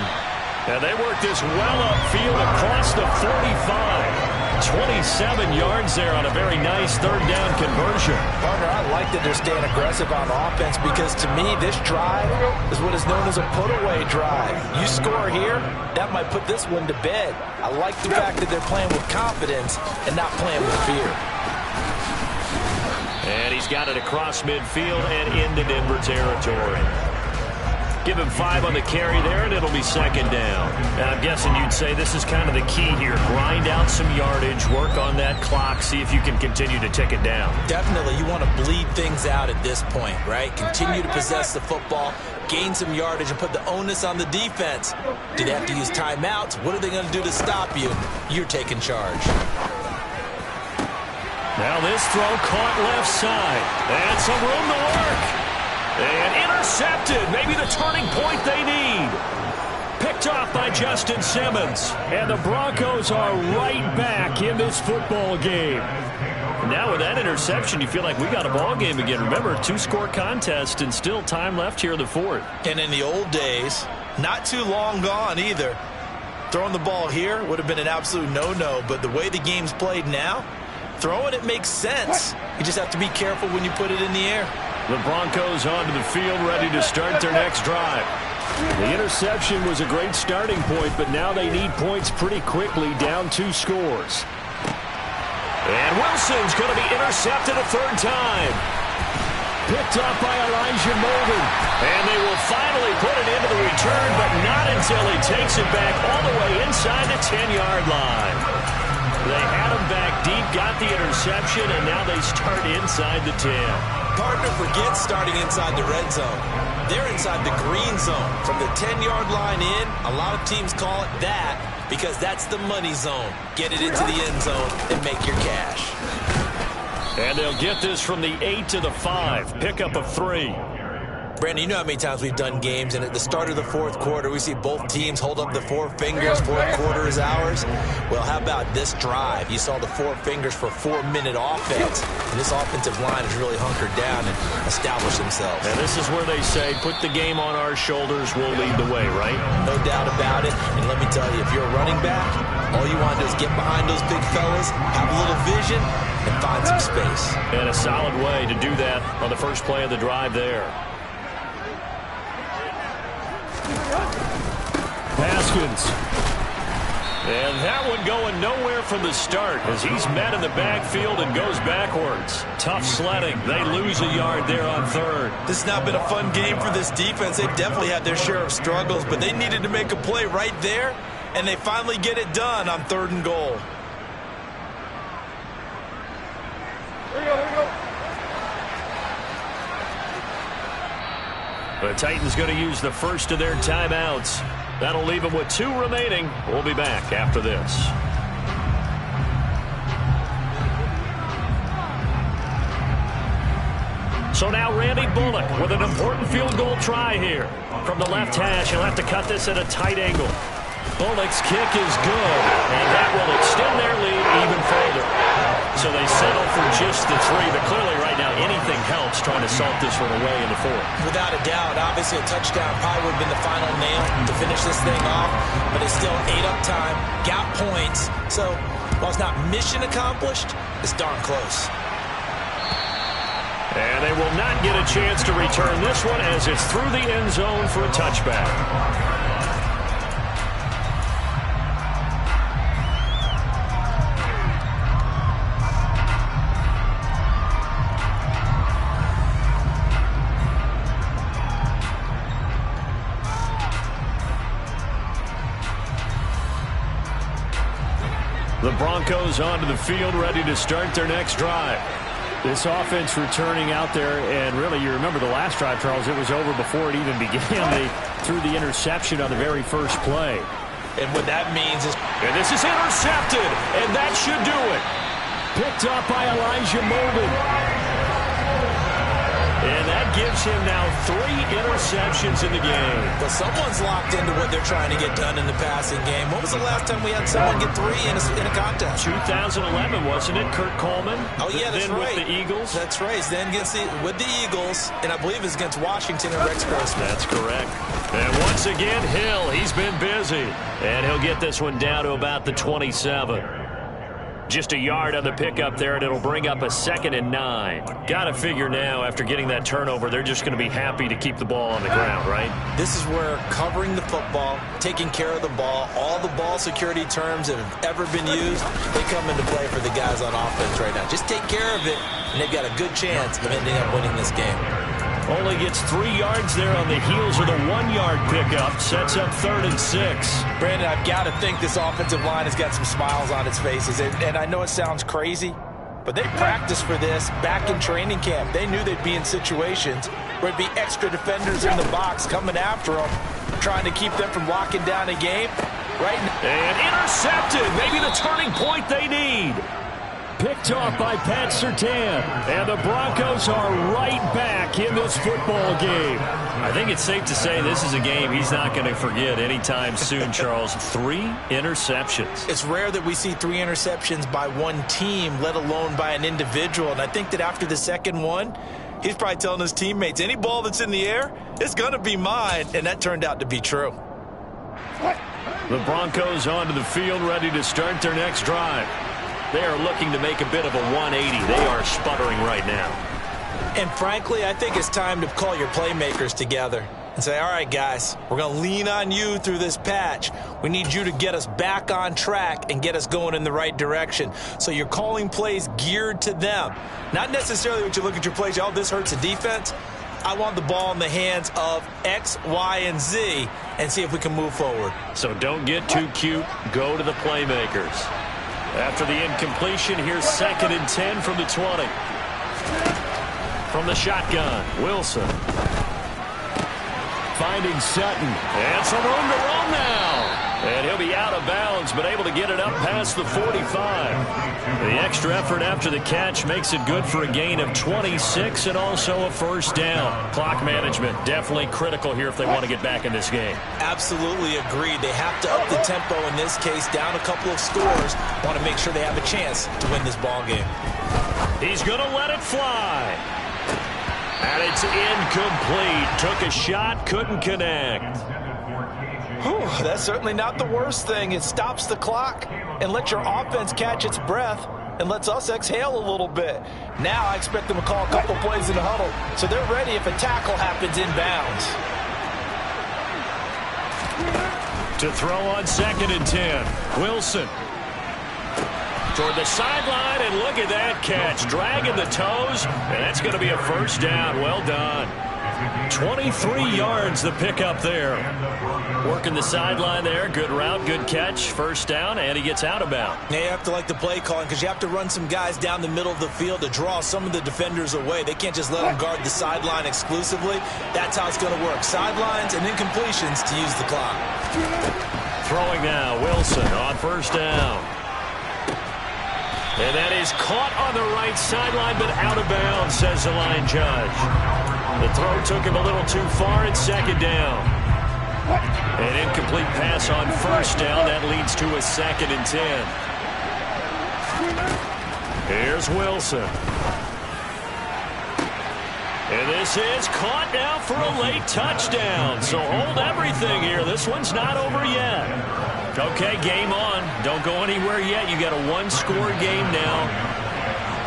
And they work this well upfield across the 45. 27 yards there on a very nice third down conversion. Partner, I like that they're staying aggressive on offense because to me, this drive is what is known as a put-away drive. You score here, that might put this one to bed. I like the fact that they're playing with confidence and not playing with fear. And he's got it across midfield and into Denver territory. Give him 5 on the carry there, and it'll be second down. And I'm guessing you'd say this is kind of the key here. Grind out some yardage, work on that clock, see if you can continue to tick it down. Definitely, you want to bleed things out at this point, right? Continue to possess the football, gain some yardage, and put the onus on the defense. Do they have to use timeouts? What are they going to do to stop you? You're taking charge. Now this throw caught left side. And some room to work. And intercepted. Maybe the turning point they need. Picked off by Justin Simmons. And the Broncos are right back in this football game. Now with that interception, you feel like we got a ball game again. Remember, 2-score contest and still time left here in the fourth. And in the old days, not too long gone either. Throwing the ball here would have been an absolute no-no. But the way the game's played now, throwing it makes sense. You just have to be careful when you put it in the air. The Broncos onto the field, ready to start their next drive. The interception was a great starting point, but now they need points pretty quickly, down 2 scores. And Wilson's going to be intercepted a third time. Picked up by Elijah Molden. And they will finally put it into the return, but not until he takes it back all the way inside the 10-yard line. They had him back deep, got the interception, and now they start inside the 10. Partner forgets starting inside the red zone. They're inside the green zone. From the 10-yard line in, a lot of teams call it that because that's the money zone. Get it into the end zone and make your cash. And they'll get this from the 8 to the 5. Pickup of 3. Brandon, you know how many times we've done games, and at the start of the fourth quarter, we see both teams hold up the four fingers, fourth quarter is ours. Well, how about this drive? You saw the four fingers for 4-minute offense, and this offensive line has really hunkered down and established themselves. And this is where they say, put the game on our shoulders, we'll lead the way, right? No doubt about it, and let me tell you, if you're a running back, all you want to do is get behind those big fellas, have a little vision, and find some space. And a solid way to do that on the first play of the drive there. Haskins. And that one going nowhere from the start as he's met in the backfield and goes backwards. Tough sledding. They lose a yard there on third. This has not been a fun game for this defense. They've definitely had their share of struggles, but they needed to make a play right there, and they finally get it done on 3rd and goal. The Titans going to use the first of their timeouts. That'll leave them with 2 remaining. We'll be back after this. So now Randy Bullock with an important field goal try here. From the left hash, he'll have to cut this at a tight angle. Bullock's kick is good, and that will extend their lead even further. So they settle for just the 3, but clearly right now anything helps trying to salt this one away in the 4th. Without a doubt, obviously a touchdown probably would have been the final nail to finish this thing off, but it's still ate up time, got points. So while it's not mission accomplished, it's darn close. And they will not get a chance to return this one as it's through the end zone for a touchback. The Broncos onto the field, ready to start their next drive. This offense returning out there, and really, you remember the last drive, Charles, it was over before it even began. They threw the interception on the very first play. And what that means is... And this is intercepted, and that should do it. Picked up by Elijah Molden. And that gives him now 3 interceptions in the game. But someone's locked into what they're trying to get done in the passing game. When was the last time we had someone get 3 in a contest? 2011, wasn't it? Kurt Coleman? Oh, yeah, that's then right. With the Eagles? That's right. Then with the Eagles, and I believe it's against Washington and Rex Grossman. That's correct. And once again, Hill, he's been busy. And he'll get this one down to about the 27. Just a yard on the pickup there, and it'll bring up a 2nd and 9. Got to figure now, after getting that turnover, they're just going to be happy to keep the ball on the ground, right? This is where covering the football, taking care of the ball, all the ball security terms that have ever been used, they come into play for the guys on offense right now. Just take care of it, and they've got a good chance of ending up winning this game. Only gets 3 yards there on the heels of the 1-yard pickup. Sets up 3rd and 6. Brandon, I've got to think this offensive line has got some smiles on its faces. And I know it sounds crazy, but they practiced for this back in training camp. They knew they'd be in situations where it'd be extra defenders in the box coming after them, trying to keep them from locking down a game. Right now. And intercepted. Maybe the turning point they need. Picked off by Pat Surtain. And the Broncos are right back in this football game. I think it's safe to say this is a game he's not going to forget anytime soon, Charles. 3 interceptions. It's rare that we see 3 interceptions by one team, let alone by an individual. And I think that after the second one, he's probably telling his teammates, any ball that's in the air, it's going to be mine. And that turned out to be true. The Broncos onto the field, ready to start their next drive. They are looking to make a bit of a 180. They are sputtering right now. And frankly, I think it's time to call your playmakers together. and say, all right, guys, we're going to lean on you through this patch. We need you to get us back on track and get us going in the right direction. So you're calling plays geared to them. Not necessarily when you look at your plays, oh, this hurts the defense. I want the ball in the hands of X, Y, and Z and see if we can move forward. So don't get too cute. Go to the playmakers. After the incompletion, here's 2nd and 10 from the 20. From the shotgun, Wilson. Finding Sutton. And some room to run now. And he'll be out of bounds, but able to get it up past the 45. The extra effort after the catch makes it good for a gain of 26 and also a first down. Clock management definitely critical here if they want to get back in this game. Absolutely agreed. They have to up the tempo in this case, down a couple of scores. Want to make sure they have a chance to win this ball game. He's going to let it fly. And it's incomplete. Took a shot, couldn't connect. Whew, that's certainly not the worst thing. It stops the clock and lets your offense catch its breath and lets us exhale a little bit. Now I expect them to call a couple plays in the huddle, so they're ready if a tackle happens inbounds. To throw on 2nd and 10. Wilson. Toward the sideline, and look at that catch. Dragging the toes, and that's going to be a first down. Well done. 23 yards the pickup there. Working the sideline there. Good route, good catch. First down, and he gets out of bounds. Now you have to like the play calling because you have to run some guys down the middle of the field to draw some of the defenders away. They can't just let them guard the sideline exclusively. That's how it's going to work. Sidelines and incompletions to use the clock. Throwing now, Wilson on first down. And that is caught on the right sideline, but out of bounds, says the line judge. The throw took him a little too far at 2nd down. An incomplete pass on first down. That leads to a 2nd and 10. Here's Wilson. And this is caught now for a late touchdown. So hold everything here. This one's not over yet. Okay, game on. Don't go anywhere yet. You got a one-score game now.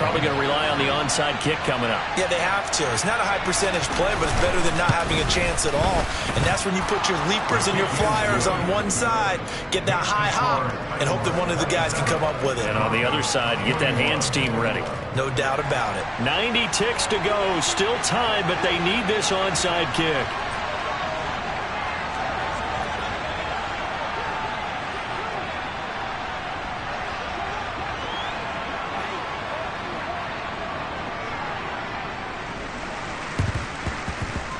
Probably going to rely on the onside kick coming up. Yeah, they have to. It's not a high percentage play, but it's better than not having a chance at all. And that's when you put your leapers and your flyers on one side, get that high hop, and hope that one of the guys can come up with it. And on the other side, get that hands team ready. No doubt about it. 90 ticks to go. Still tied, but they need this onside kick.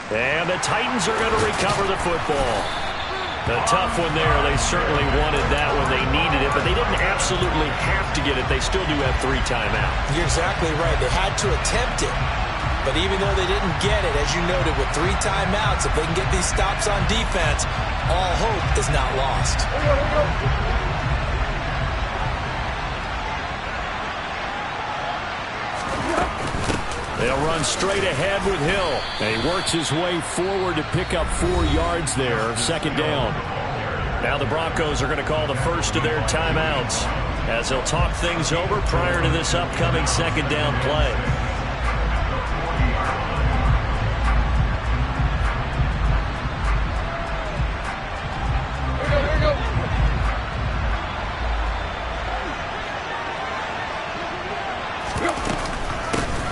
And the Titans are going to recover the football. A tough one there. They certainly wanted that when they needed it, but they didn't absolutely have to get it. They still do have 3 timeouts. You're exactly right. They had to attempt it. But even though they didn't get it, as you noted, with 3 timeouts, if they can get these stops on defense, all hope is not lost. They'll run straight ahead with Hill. And he works his way forward to pick up 4 yards there. 2nd down. Now the Broncos are going to call the first of their timeouts as they'll talk things over prior to this upcoming 2nd down play.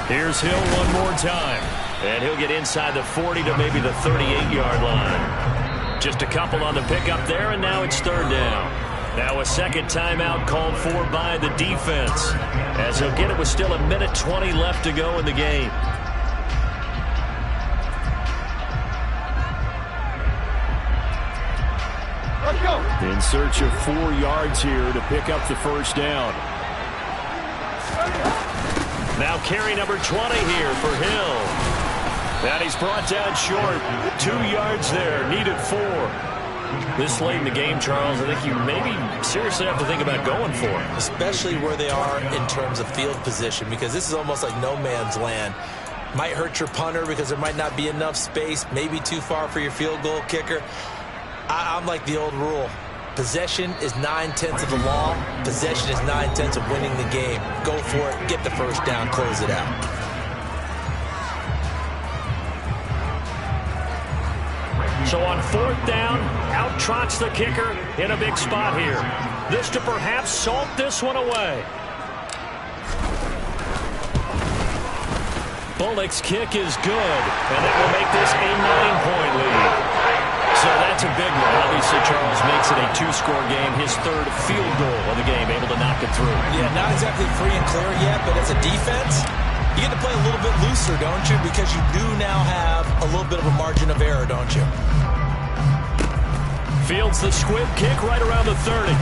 Here's Hill one more time. And he'll get inside the 40 to maybe the 38-yard line. Just a couple on the pickup there, and now it's 3rd down. Now a 2nd timeout called for by the defense. As he'll get it with still 1:20 left to go in the game. Let's go. In search of 4 yards here to pick up the first down. Now carry number 20 here for Hill. And he's brought down short. 2 yards there. Needed 4. This late in the game, Charles, I think you maybe seriously have to think about going for it. Especially where they are in terms of field position, because this is almost like no man's land. Might hurt your punter because there might not be enough space, maybe too far for your field goal kicker. I'm like the old rule. Possession is 9/10 of the law. Possession is 9/10 of winning the game. Go for it. Get the first down. Close it out. So on 4th down, out trots the kicker in a big spot here. This to perhaps salt this one away. Bullock's kick is good, and that will make this a 9-point lead. So that's a big one. Obviously, Charles makes it a 2-score game. His 3rd field goal of the game, able to knock it through. Yeah, not exactly free and clear yet, but as a defense, you get to play a little bit looser, don't you? Because you do now have a little bit of a margin of error, don't you? Fields the squib kick right around the 30.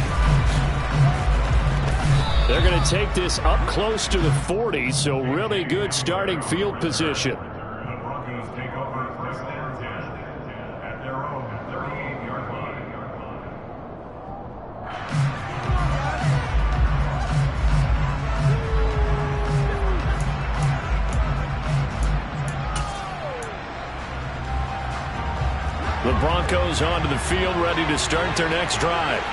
They're going to take this up close to the 40, so really good starting field position. The Broncos take over 1st and 10 at their own 38-yard line. The Broncos onto the field, ready to start their next drive.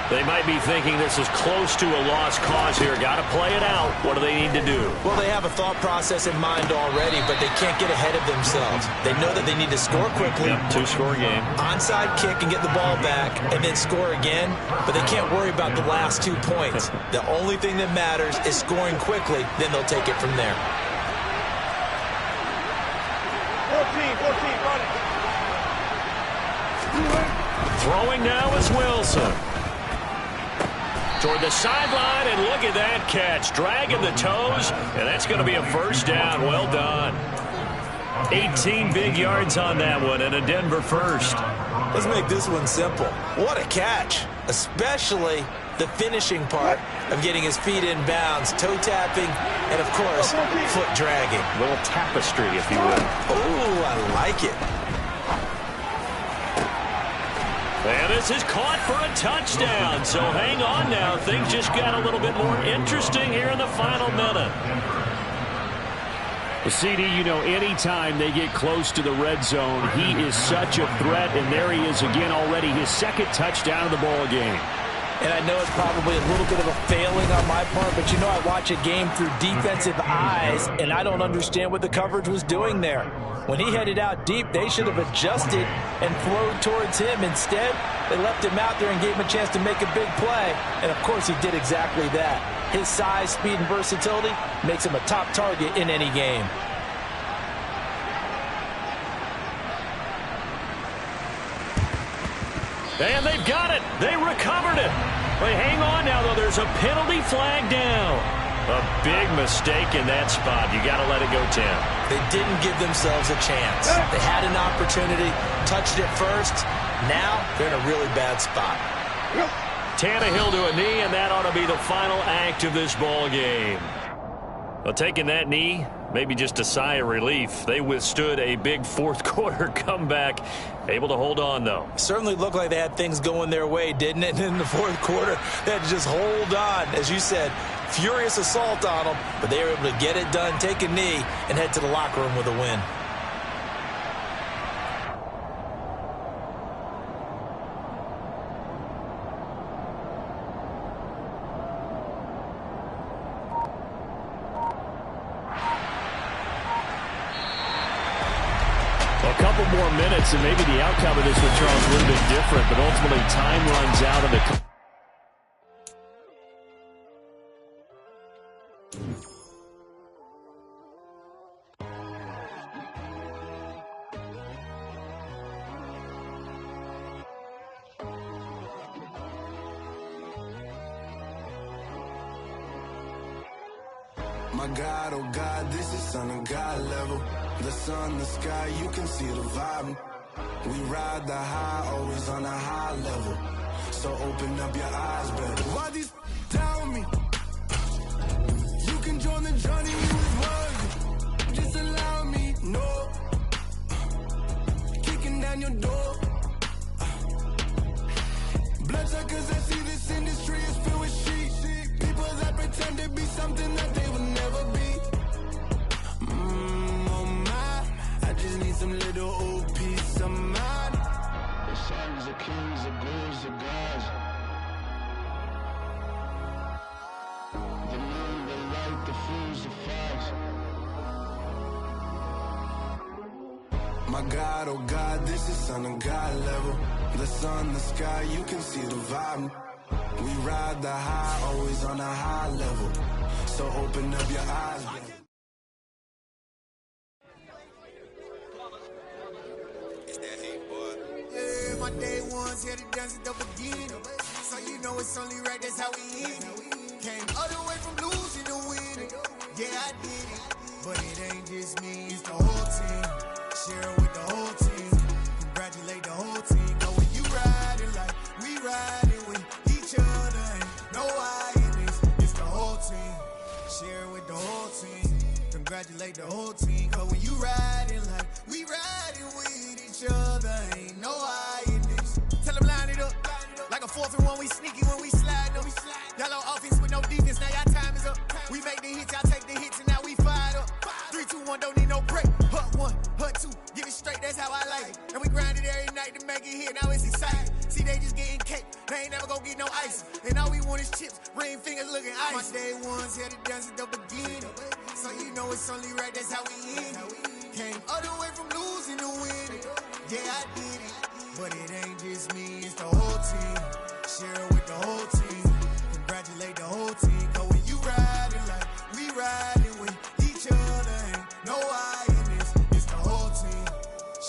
They might be thinking this is close to a lost cause here. Got to play it out. What do they need to do? Well, they have a thought process in mind already, but they can't get ahead of themselves. They know that they need to score quickly. Yep, 2-score game. Onside kick and get the ball back and then score again, but they can't worry about the last 2 points. The only thing that matters is scoring quickly, then they'll take it from there. 14, run it. Throwing now is Wilson. Toward the sideline, and look at that catch. Dragging the toes, and that's going to be a 1st down. Well done. 18 big yards on that one, and a Denver 1st. Let's make this one simple. What a catch, especially the finishing part of getting his feet in bounds, toe tapping, and, of course, foot dragging. A little tapestry, if you will. Oh, I like it. And this is caught for a touchdown. So hang on now. Things just got a little bit more interesting here in the final minute. Well, CD, you know, anytime they get close to the red zone, he is such a threat. And there he is again already, his 2nd touchdown of the ball game. And I know it's probably a little bit of a failing on my part, but you know I watch a game through defensive eyes, and I don't understand what the coverage was doing there. When he headed out deep, they should have adjusted and flowed towards him. Instead, they left him out there and gave him a chance to make a big play. And, of course, he did exactly that. His size, speed, and versatility makes him a top target in any game. And they've got it. They recovered it. But hang on now, though. There's a penalty flag down. A big mistake in that spot. You got to let it go, Tim. They didn't give themselves a chance. They had an opportunity, touched it first. Now they're in a really bad spot. Tannehill to a knee, and that ought to be the final act of this ball game. Well, taking that knee, maybe just a sigh of relief. They withstood a big 4th quarter comeback. Able to hold on, though. Certainly looked like they had things going their way, didn't it? And in the 4th quarter, they had to just hold on. As you said, furious assault on them, but they were able to get it done, take a knee, and head to the locker room with a win. A couple more minutes, and maybe the outcome of this with Charles would have been different, but ultimately time runs out of the... My God, oh God, this is Son of God level. The sun, the sky, you can see the vibe. We ride the high, always on a high level. So open up your eyes, better. Why these tell me? You can join the journey, you is worthy. Just allow me, no. Kicking down your door. Bloodsuckers that see this industry is filled with sheep. People that pretend to be something that they will never be. Oh my, I just need some little old peace of mind. The sons of kings, the ghouls, the gods. The moon, the light, the fools, the fogs. my God, oh God, this is son of God level. The sun, the sky, you can see the vibe. We ride the high, always on a high level. So open up your eyes, baby. It's that hate, boy. Yeah, my day ones here to dance at the beginning. So you know it's only right, that's how we end it. Came all the way from losing to winning. Yeah, I did it. But it ain't just me, it's the whole team. Share it with the whole team. Congratulate the whole team. Know when you riding like we riding with each other. Ain't no I in this, it's the whole team. Share it with the whole team. Congratulate the whole team. Cause when you riding like we riding with each other. Ain't no I in this. Tell them line it up. Like a 4th and 1, we sneaky when we slide them. Yellow offense with no defense, now y'all time is up. We make the hits, y'all take the hits, and now we fired up. 3, 2, 1, don't need no break. Hut 1, hut 2, get it straight, that's how I like it. And we grind it every night to make it hit, now it's exciting. See, they just getting cake, they ain't never gonna get no ice. And all we want is chips, ring fingers looking ice. My day ones here to dance at the beginning. So you know it's only right, that's how we end it. Came all the way from losing to winning. Yeah, I did it. But it ain't just me, it's the whole team. Share it with the whole team. Congratulate the whole team. Cause when you riding like we riding with each other. Ain't no I in this, it's the whole team.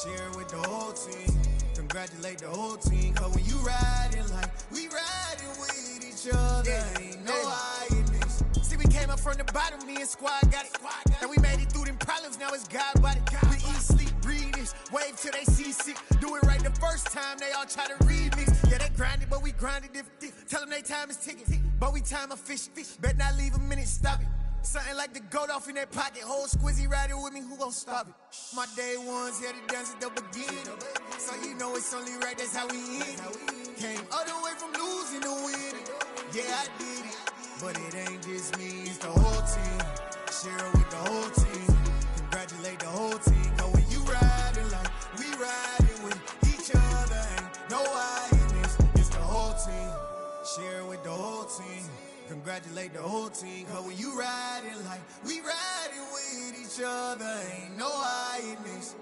Share it with the whole team. Congratulate the whole team. Cause when you riding like we riding with each other. Ain't no I in this. See, we came up from the bottom, me and squad got it. And we made it through them problems, now it's God body. We eat, sleep, breathe this, wave till they see sick. Do it right the first time, they all try to remix. Yeah, they grinded, but we grinded different. Tell them they time is ticking, but we time a fish. Bet not leave a minute, stop it. Something like the goat off in their pocket. Whole squizzy riding with me, who gon' stop it? My day ones here to dance at the beginning. So you know it's only right, that's how we end it. Came all the way from losing to winning. Yeah, I did it. But it ain't just me, it's the whole team. Share it with the whole team. Congratulate the whole team. Cause when you riding like we riding with each other. Ain't no I in this, it's the whole team. Share it with the whole team. Congratulate the whole team. Cause when you riding like we riding with each other. Ain't no I in this.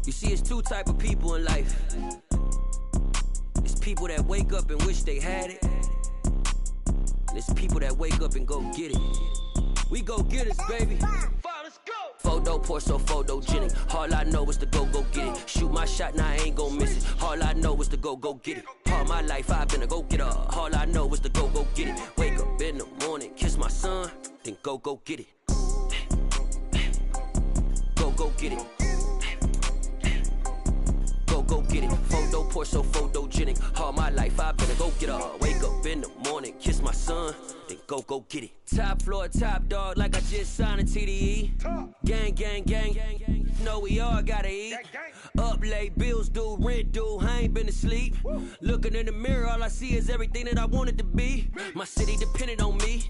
You see, it's two type of people in life. It's people that wake up and wish they had it. And it's people that wake up and go get it. We go get it, baby. Let's go. Photo pour so photogenic. All I know is to go get it. Shoot my shot, now I ain't gon' miss it. All I know is to go get it. All my life I've been a go-getter. All I know is to go get it. Wake up in the morning, kiss my son, then go get it. Go get it. Go get it. Photo pour so photogenic. All my life I've been a go-getter. Wake up in the morning, kiss my son, then go get it. Top floor, top dog, like I just signed a TDE. Gang, gang, gang. Know we all gotta eat. Up late, bills due, rent due, I ain't been asleep. Looking in the mirror, all I see is everything that I wanted to be. My city depended on me,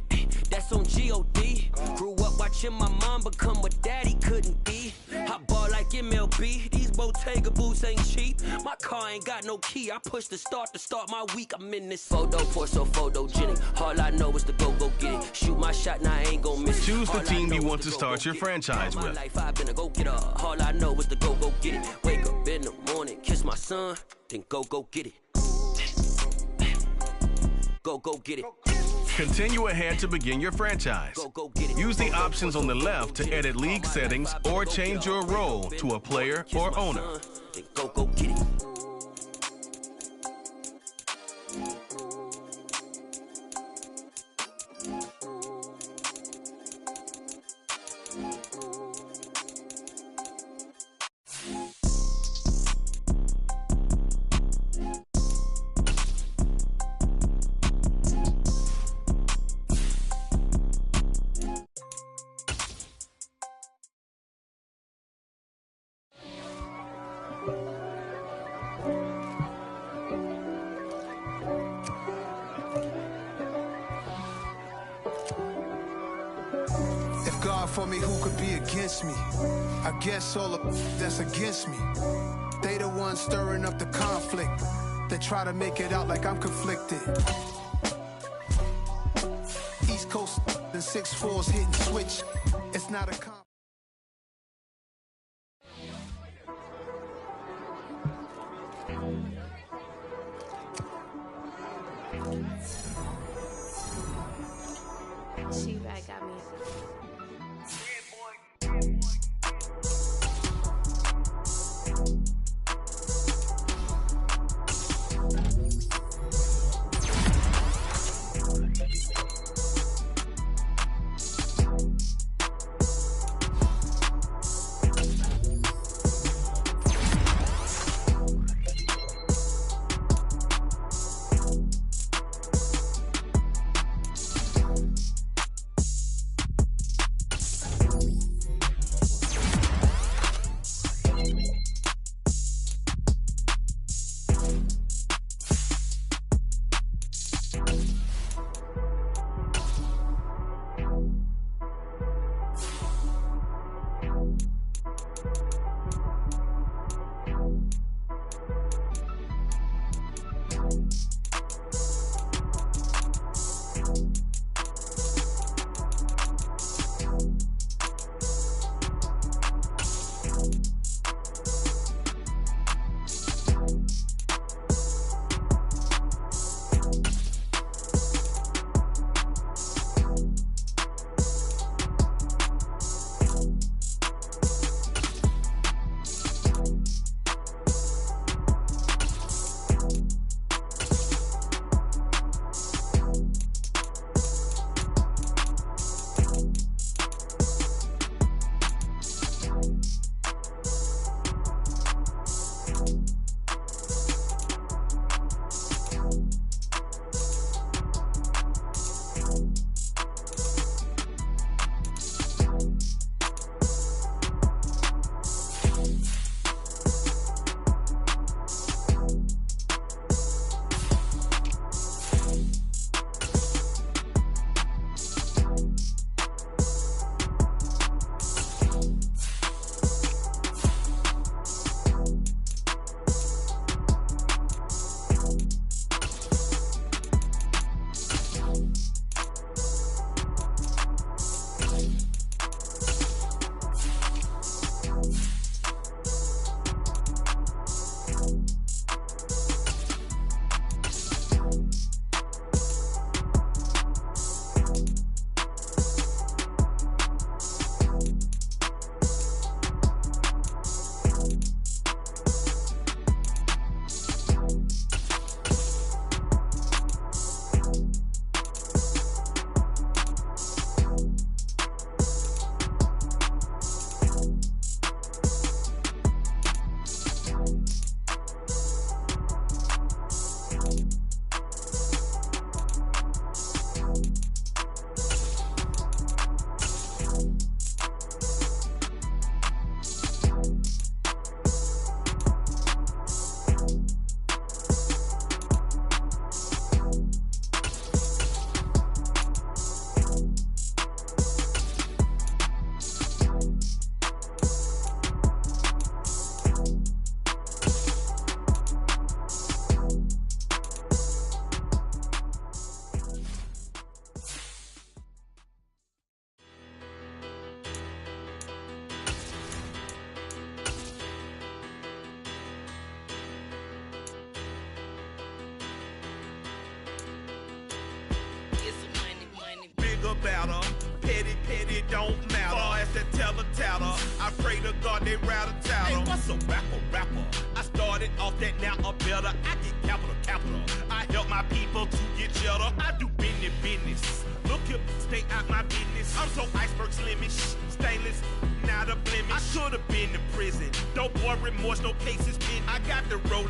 that's on G.O.D. Grew up watching my mom become what daddy couldn't be. I ball like MLB, these Bottega boots ain't cheap. My car ain't got no key, I push the start to start my week. I'm in this photo pour so photogenic. All I know is to go get it. Shoot my shot, now I ain't gon' miss it. Choose the team you want to start your franchise with. Life I've been a go-getter. All I know is to go get it. Wake up in the morning, kiss my son, then go get it. Go get it. Continue ahead to begin your franchise. Go get it. Use the options on the left to edit league settings or change your role to a player or owner. Then go get it. God for me, who could be against me? I guess all the that's against me. They the ones stirring up the conflict. They try to make it out like I'm conflicted. East Coast and 6'4s hitting switch. It's not a She back got me. Batter. Petty, don't matter. Far as that tattle, I pray to God they rattle tattle. Hey, what's a rapper? I started off that, now I'm better. I get capital. I help my people to get cheddar. I do business. Look here, stay out my business. I'm so iceberg slimish, stainless, not a blemish. I should have been in prison. No boy remorse, no cases pinned. I got the rolling.